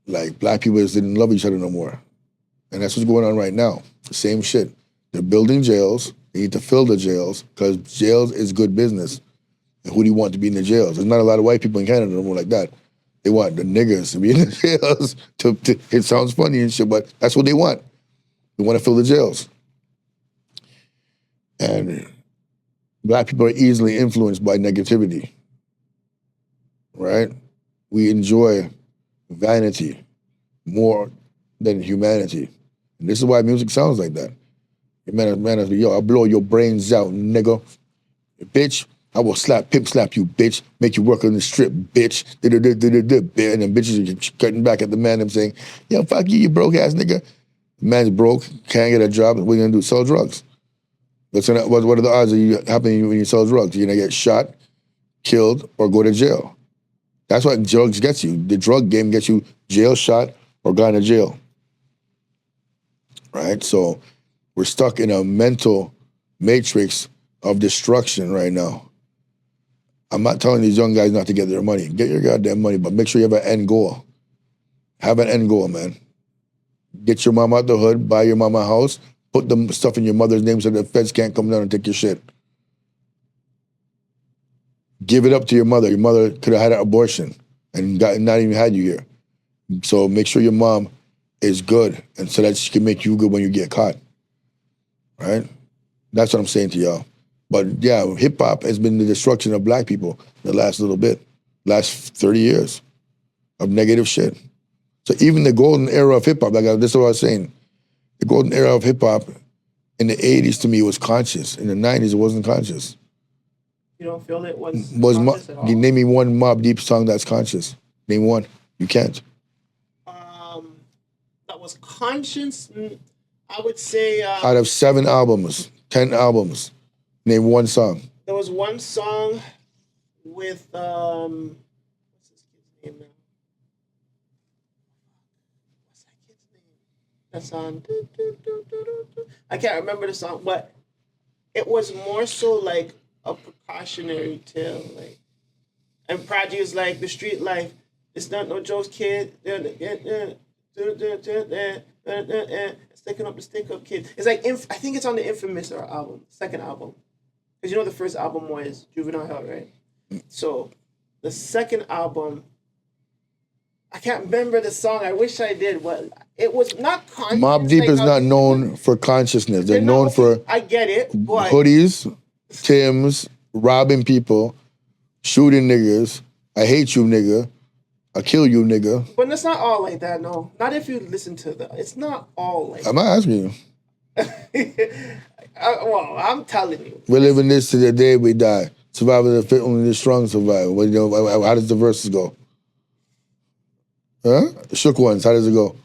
Like, black people just didn't love each other no more. And that's what's going on right now. The same shit. They're building jails. They need to fill the jails because jails is good business. And who do you want to be in the jails? There's not a lot of white people in Canada no more like that. They want the niggers to be in the jails. It sounds funny and shit, but that's what they want. They want to fill the jails. And black people are easily influenced by negativity, right? We enjoy vanity more than humanity. And this is why music sounds like that. Man, yo, I'll blow your brains out, nigga. Bitch, I will pimp slap you, bitch. Make you work on the strip, bitch. And then bitches are cutting back at the man and saying, yo, fuck you, you broke ass nigga. The man's broke, can't get a job. What are you gonna do? Sell drugs. What are the odds of you happening when you sell drugs? You're gonna get shot, killed, or go to jail. That's what drugs gets you. The drug game gets you jail, shot, or gone to jail. Right? So we're stuck in a mental matrix of destruction right now. I'm not telling these young guys not to get their money. Get your goddamn money, but make sure you have an end goal. Have an end goal, man. Get your mom out the hood, buy your mama a house, put the stuff in your mother's name so the feds can't come down and take your shit. Give it up to your mother. Your mother could have had an abortion and not even had you here. So make sure your mom is good and so that she can make you good when you get caught. Right? That's what I'm saying to y'all. But yeah, hip hop has been the destruction of black people the last little bit, last 30 years of negative shit. So even the golden era of hip hop, this is what I was saying. The golden era of hip hop in the 80s to me was conscious. In the 90s, it wasn't conscious. You don't feel it was conscious at all? Name me one Mobb Deep song that's conscious. Name one. You can't. That was conscious. I would say. Out of 7 albums, 10 albums, name one song. There was one song with what's this kid's name now? What's that kid's name? That song. I can't remember the song, but it was more so like a precautionary tale, like. And Prodigy is like the street life. It's not no jokes, kid. Sticking up the stick up, kid. It's like I think it's on the Infamous album, second album, because you know the first album was Juvenile Hell, right? So the second album, I can't remember the song. I wish I did, but it was not conscious. Mobb Deep is not known for consciousness. They're known for I get it, but hoodies, Timbs, robbing people, shooting niggas. I hate you, nigga. I kill you, nigga. But it's not all like that, no. Not if you listen to it's not all like that. I'm not asking you. Well, I'm telling you. We're living this to the day we die. Survival of the fit, only the strong survive. What, how does the verses go? Huh? Shook ones, how does it go?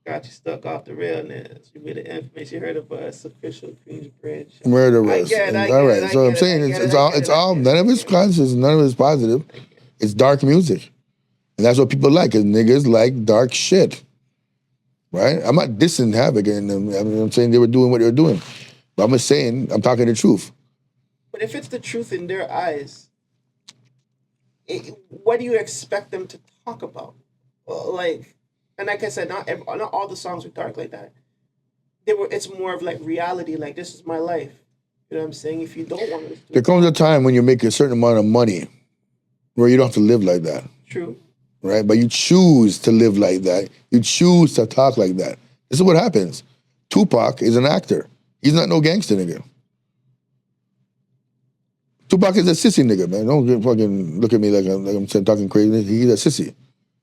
Got you stuck off the realness. You made the information. You heard of us, official Queensbridge. Murderers. All right. So I'm saying it's all none of it's conscious, none of it's positive. It's dark music. And that's what people like, because niggas like dark shit. Right? I'm not dissing Havoc, and I'm saying they were doing what they were doing. But I'm just saying, I'm talking the truth. But if it's the truth in their eyes, what do you expect them to talk about? And like I said, not all the songs were dark like that. It's more of like reality, like this is my life. You know what I'm saying? If you don't want to, there comes a time when you make a certain amount of money where you don't have to live like that. True. right? But you choose to live like that. You choose to talk like that. This is what happens. Tupac is an actor. He's not no gangster nigga. Tupac is a sissy nigga, man. Don't fucking look at me like I'm talking crazy. He's a sissy.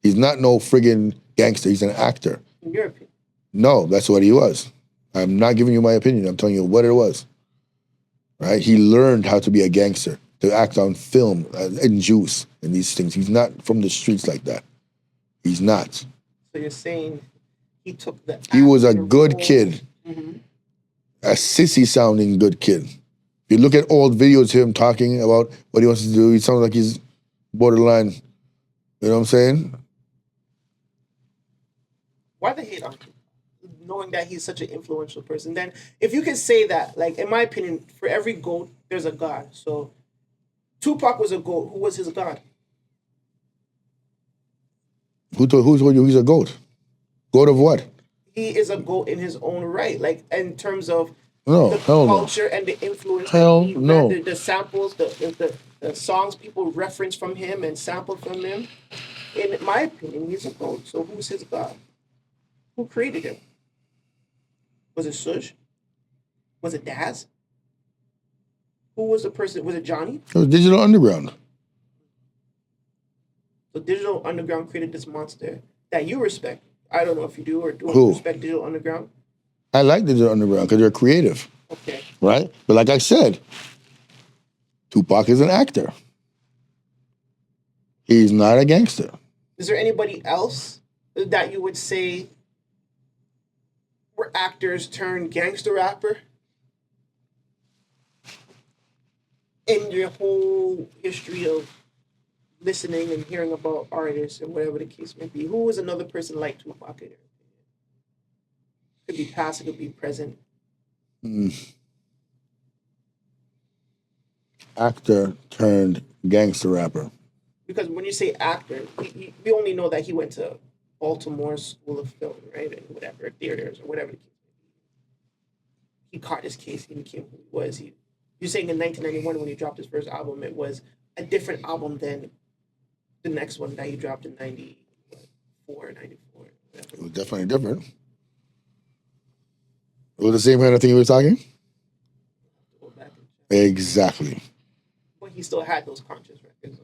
He's not no friggin' gangster. He's an actor. In your opinion. No, that's what he was. I'm not giving you my opinion. I'm telling you what it was. Right? He learned how to be a gangster, to act on film and juice and these things. He's not from the streets like that. He's not. So you're saying he took the. He was a actor good role. kid, Mm-hmm. a sissy sounding good kid. If you look at old videos of him talking about what he wants to do, he sounds like he's borderline. You know what I'm saying? Why the hate on him? Knowing that he's such an influential person. Then, if you can say that, like in my opinion, for every goat there's a god. So, Tupac was a goat. Who was his god? Who told you he's a goat? Goat of what? He is a goat in his own right. Like in terms of No, the hell no. culture and the influence. Hell that he, no. The samples, the songs people reference from him and sample from him. In my opinion, he's a goat. So who's his god? Who created him? Was it Sush? Was it Daz? Who was the person? Was it Johnny? It was Digital Underground. So Digital Underground created this monster that you respect. I don't know if you do or don't Who? respect Digital Underground. I like Digital Underground because they're creative, Okay. right? But like I said, Tupac is an actor. He's not a gangster. Is there anybody else that you would say were actors turned gangster rapper in your whole history of listening and hearing about artists and whatever the case may be? Who was another person like Tupac in your opinion? Could be past, it could be present. Actor turned gangster rapper. Because when you say actor, we only know that he went to Baltimore School of Film, right? And whatever, theaters or whatever the case may be. He caught his case, he became who he was. You're saying in 1991 when he dropped his first album, it was a different album than the next one that he dropped in 94, 94. It was definitely different. It was the same kind of thing you were talking? Go back and check. Exactly. But he still had those conscious records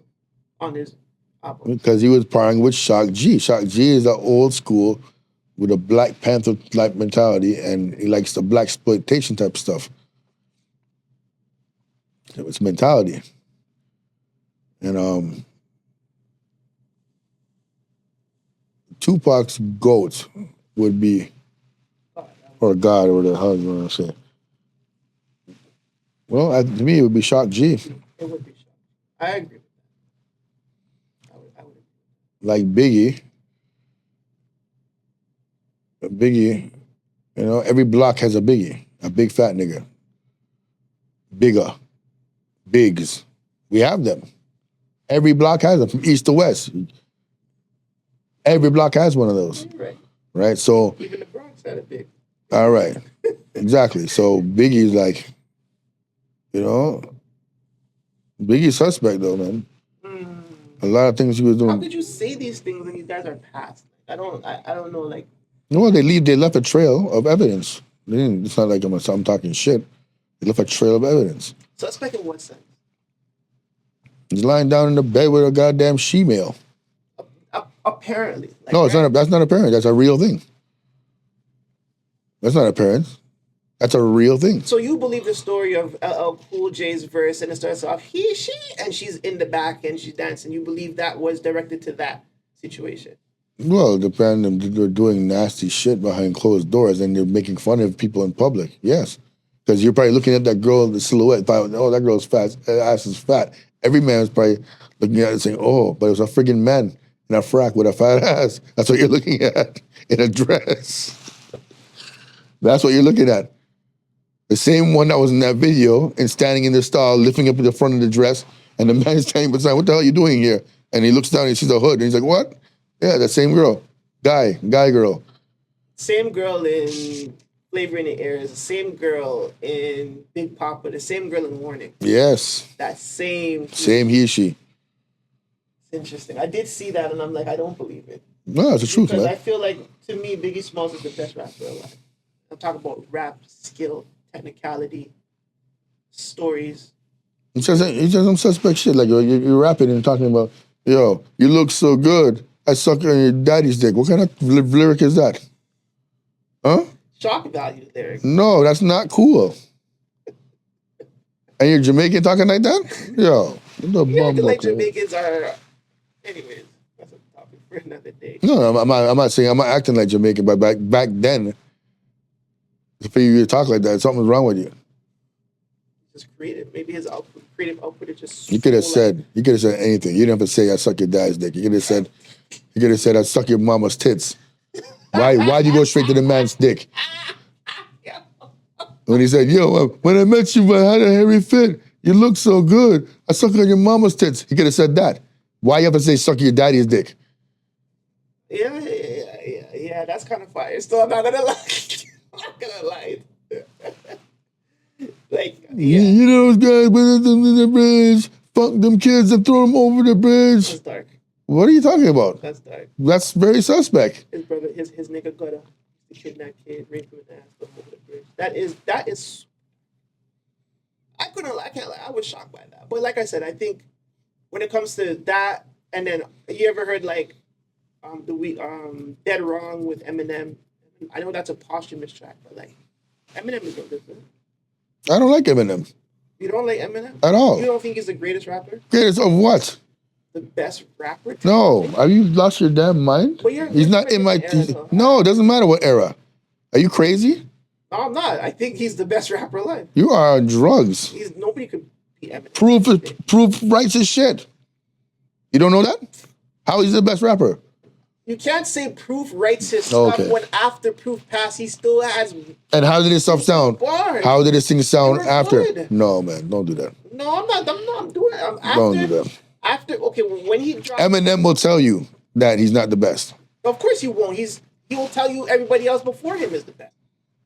on his album. Because he was partying with Shock G. Shock G is an old school with a Black Panther like mentality, and he likes the black exploitation type stuff. It was mentality. And Tupac's GOAT would be, or God, or the hell you want to say. Well, to me, it would be Shock G. It would be Shock. I agree with that. I would agree. Like Biggie. Biggie, you know, every block has a Biggie, a big fat nigga. Bigger. Bigs. We have them. Every block has them from east to west. Every block has one of those. Right. Right? So, Even the Bronx had a big. all right. Exactly. So Biggie's like, you know, Biggie's suspect though, man. A lot of things he was How doing. could you say these things when these guys are past? I don't know. Like, No, they left a trail of evidence. It's not like I'm talking shit. They left a trail of evidence. suspect in what sense? He's lying down in the bed with a goddamn she-male. Apparently. Like, No, that's not apparent. That's a real thing. That's not apparent. That's a real thing. So you believe the story of LL Cool J's verse, and it starts off he, she, and she's in the back and she's dancing. You believe that was directed to that situation? Well, depending, they're doing nasty shit behind closed doors and they're making fun of people in public. Yes. Because you're probably looking at that girl, the silhouette, thought, oh, that girl's fat, her ass is fat. Every man is probably looking at it saying, oh, but it was a friggin' man in a frack with a fat ass. That's what you're looking at in a dress. That's what you're looking at. The same one that was in that video and standing in the stall, lifting up the front of the dress, and the man is standing beside, what the hell are you doing here? And he looks down and he sees a hood, and he's like, what? Yeah, that same girl. Guy girl. Same girl in Flavor in the Air is the same girl in Big Papa, the same girl in Warning. Yes. That same Same he, she. It's interesting. I did see that, and I'm like, I don't believe it No, it's the truth, because man. I feel like to me, Biggie Smalls is the best rapper alive. I'm talking about rap skill, technicality, stories. It's just some suspect shit. Like you're rapping and talking about, yo, you look so good. I suck on your daddy's dick. What kind of lyric is that? Huh? Shock value lyrics. No, that's not cool. And you're Jamaican talking like that? Yo, the Yeah, bum like buckler. Jamaicans are. Anyways, that's a topic for another day. No, I'm not saying I'm not acting like Jamaican, but back then, for you to talk like that, something's wrong with you. Just creative. Maybe his creative output is just. You could have so, said anything. You didn't have to say I suck your dad's dick. You could have said I suck your mama's tits. Why'd you go straight to the man's dick? Yeah. When he said, yo, when I met you, I had a hairy fit. You look so good. I suck on your mama's tits. He could have said that. Why you have to say suck your daddy's dick? Yeah. That's kind of fire. Still, I'm not gonna lie. I'm not gonna lie. Like, yeah. You know those guys with them in the bridge, fuck them kids and throw them over the bridge. That's dark. What are you talking about? That's dark. That's very suspect. His brother, his nigga got to kidnap kid, rape him and ass, throw him over the bridge. That is. I can't lie. I was shocked by that. But like I said, I think when it comes to that, and then you ever heard like Dead Wrong with Eminem? I know that's a posthumous track, but like Eminem is no different. I don't like Eminem You don't like Eminem at all. You don't think he's the greatest rapper? Greatest of what? The best rapper? No. Have you lost your damn mind? Well, He's not in my. No, it doesn't matter what era. Are you crazy? No, I'm not. I think he's the best rapper alive. You are on drugs. Nobody could be Eminem. Proof writes his shit. You don't know that? How is he the best rapper? You can't say Proof writes his stuff when after Proof passed, he still has. And how did his stuff sound? Bars. How did his thing sound after? Good. No, man, don't do that. No, I'm not. I'm doing it. Don't do that. After, okay, when he dropped. Eminem will tell you that he's not the best. Of course he won't. He will tell you everybody else before him is the best.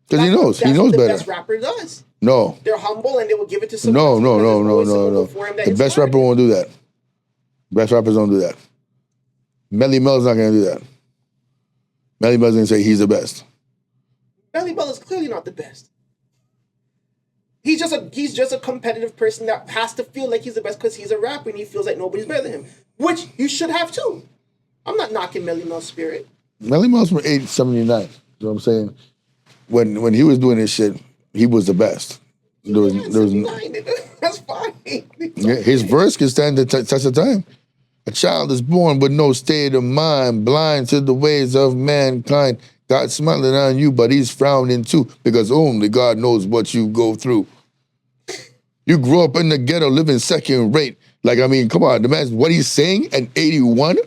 Because he knows. He knows better. The best rapper does. No. They're humble and they will give it to someone. No. The best rapper won't do that. Best rappers don't do that. Melly Mel's not going to do that. Melly Mel's going to say he's the best. Melly Mel is clearly not the best. He's just a competitive person that has to feel like he's the best because he's a rapper and he feels like nobody's better than him, which you should have too. I'm not knocking Melly Mel's spirit. Melly Mel's from 879. You know what I'm saying? When he was doing this shit, he was the best. There was that's fine. His verse can stand the test of time. A child is born with no state of mind, blind to the ways of mankind. God smiling on you, but he's frowning too, because only God knows what you go through. You grew up in the ghetto, living second rate. Like, I mean, come on, the man's what he's saying at 81?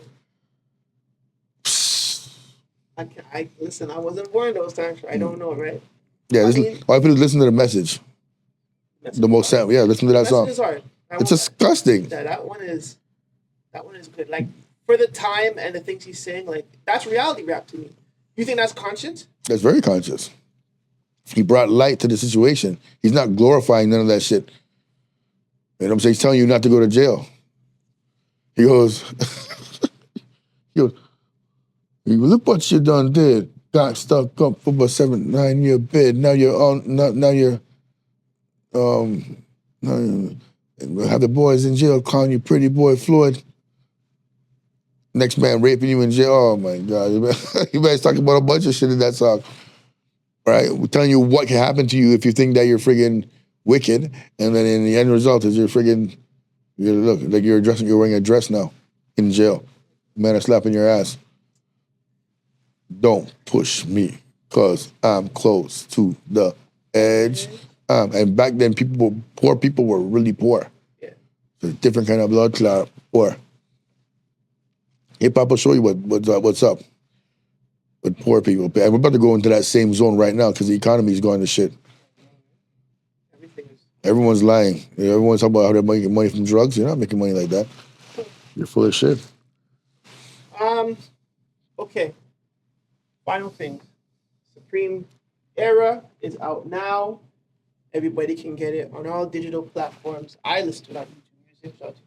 Listen, I wasn't born those times, so I don't know, right? Yeah, all you have to do is listen to the message. The most sound, listen to that song. Is hard. It's disgusting. That one is good. Like, for the time and the things he's saying, like, that's reality rap to me. You think that's conscious? That's very conscious. He brought light to the situation. He's not glorifying none of that shit. You know what I'm saying? He's telling you not to go to jail. He goes, look what you done did. Got stuck up for a 7-9 year bid. Now you're have the boys in jail calling you pretty boy Floyd. Next man raping you in jail. Oh my God. You better talk about a bunch of shit in that song. Right? We're telling you what can happen to you if you think that you're friggin' wicked, and then in the end result is you're look like you're wearing a dress now in jail. Man is slapping your ass. Don't push me, cause I'm close to the edge. And back then poor people were really poor. Yeah. So different kind of blood clot poor. Hip hop will show you what's up with poor people. And we're about to go into that same zone right now because the economy is going to shit. Everyone's lying. Everyone's talking about how they're making money from drugs. You're not making money like that. You're full of shit. Okay. Final thing. Supreme Era is out now. Everybody can get it on all digital platforms. I listen to it on YouTube Music. Shout out to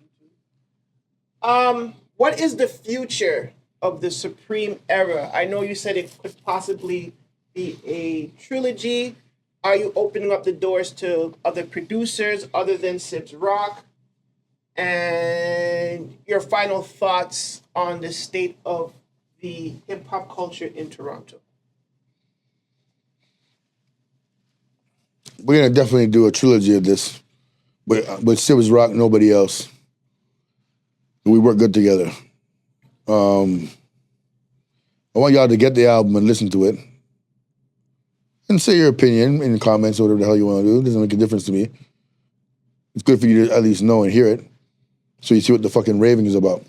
YouTube. what is the future of the Supreme era? I know you said it could possibly be a trilogy. Are you opening up the doors to other producers other than Sibbs Roc? And your final thoughts on the state of the hip hop culture in Toronto. We're gonna definitely do a trilogy of this, but Sibbs Roc, nobody else. We work good together. I want y'all to get the album and listen to it, and say your opinion in the comments or whatever the hell you want to do. It doesn't make a difference to me. It's good for you to at least know and hear it, so you see what the fucking raving is about.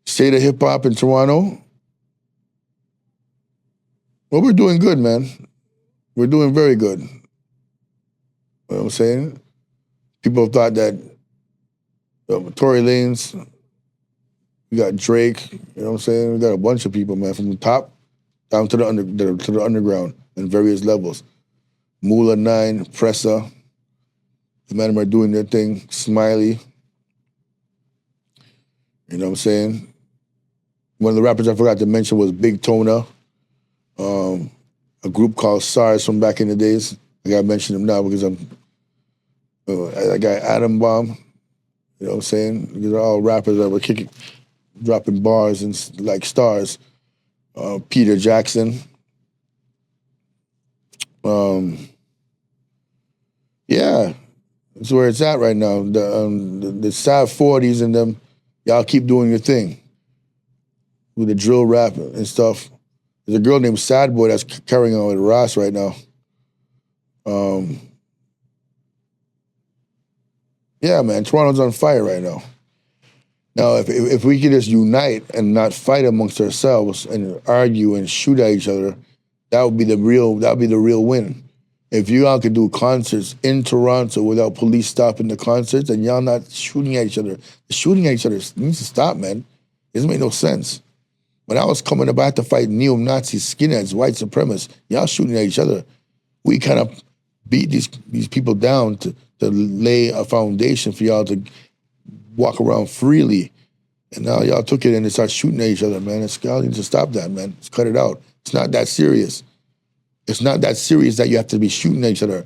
State of hip hop in Toronto. Well, we're doing good, man. We're doing very good. You know what I'm saying? People thought that Tory Lanez, we got Drake, you know what I'm saying? We got a bunch of people, man, from the top down to the underground in various levels. Moolah 9, Pressa, the men are doing their thing, Smiley. You know what I'm saying? One of the rappers I forgot to mention was Big Tona, a group called SARS from back in the days. I gotta mention them now because that guy Adam Bomb, you know what I'm saying? These are all rappers that were dropping bars and like stars. Peter Jackson. Yeah, that's where it's at right now. The Sav 40s and them, y'all keep doing your thing with the drill rap and stuff. There's a girl named Sad Boy that's carrying on with Ross right now. Yeah, man, Toronto's on fire right now. Now, if we could just unite and not fight amongst ourselves and argue and shoot at each other, that would be the real win. If you all could do concerts in Toronto without police stopping the concerts and y'all not shooting at each other, the shooting at each other needs to stop, man. It doesn't make no sense. When I was coming up, I had to fight neo-Nazi skinheads, white supremacists. Y'all shooting at each other. We kind of beat these people down to lay a foundation for y'all to walk around freely. And now y'all took it and they start shooting at each other, man. Y'all need to stop that, man. Let's cut it out. It's not that serious. It's not that serious that you have to be shooting at each other.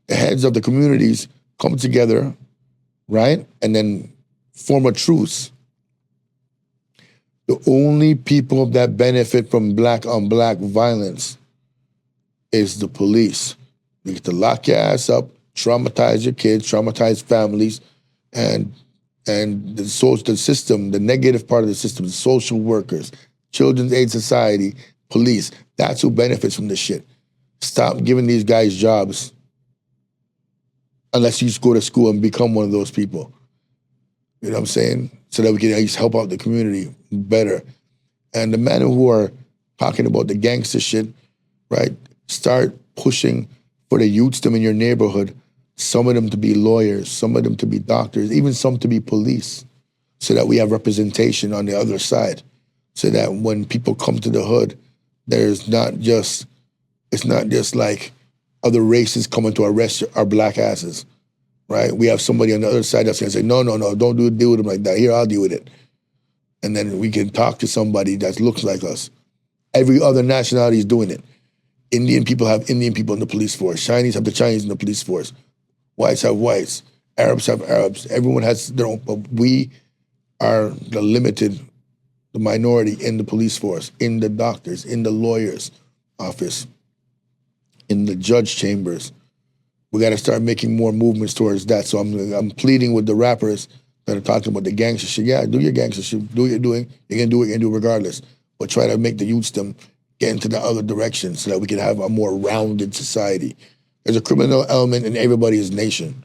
The heads of the communities come together, right? And then form a truce. The only people that benefit from black on black violence is the police. You get to lock your ass up, traumatize your kids, traumatize families, and the system, the negative part of the system, the social workers, Children's Aid Society, police, that's who benefits from this shit. Stop giving these guys jobs unless you just go to school and become one of those people. You know what I'm saying? So that we can at least help out the community better. And the men who are talking about the gangster shit, right? Start pushing for the youthsdom in your neighborhood, some of them to be lawyers, some of them to be doctors, even some to be police, so that we have representation on the other side. So that when people come to the hood, it's not just like other races coming to arrest our black asses, right? We have somebody on the other side that's gonna say, no, don't deal with them like that. Here, I'll deal with it. And then we can talk to somebody that looks like us. Every other nationality is doing it. Indian people have Indian people in the police force. Chinese have the Chinese in the police force. Whites have whites. Arabs have Arabs. Everyone has their own, but we are the minority in the police force, in the doctors, in the lawyers' office, in the judge chambers. We got to start making more movements towards that. So I'm pleading with the rappers that are talking about the gangster shit. Yeah, do your gangster shit. Do what you're doing. You're going to do what you're going to do regardless. But try to make the youthsdom get into the other direction so that we can have a more rounded society. There's a criminal element in everybody's nation,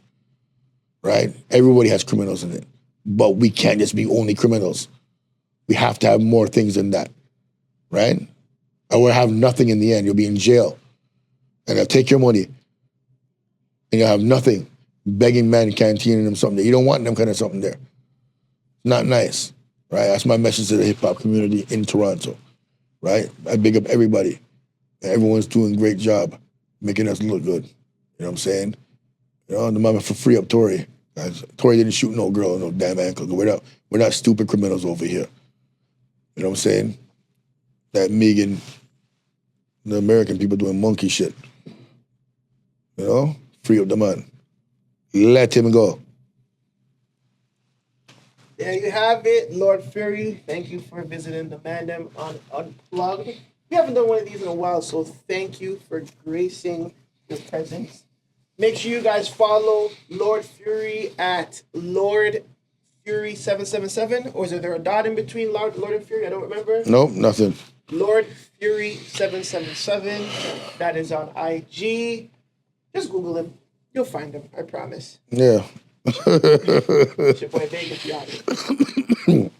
right? Everybody has criminals in it. But we can't just be only criminals. We have to have more things than that, right? Or we'll have nothing in the end. You'll be in jail. And they'll take your money. And you'll have nothing. Begging man canteening them something there. You don't want them kind of something there. Not nice, right? That's my message to the hip-hop community in Toronto, right? I big up everybody. Everyone's doing a great job making us look good. You know what I'm saying? You know, the mama for free up Tory. Tory didn't shoot no girl in no damn ankle. We're not stupid criminals over here. You know what I'm saying? That Megan, the American people doing monkey shit. You know? Free up the man. Let him go. There you have it, Lord Fury. Thank you for visiting the Mandem on Unplugged. We haven't done one of these in a while, so thank you for gracing your presence. Make sure you guys follow Lord Fury at Lord Fury 777, or is there a dot in between Lord and Fury? I don't remember. Nope, nothing. Lord Fury 777. That is on IG. Just Google him. You'll find him. I promise. Yeah. It's your boy Vegas, you out here.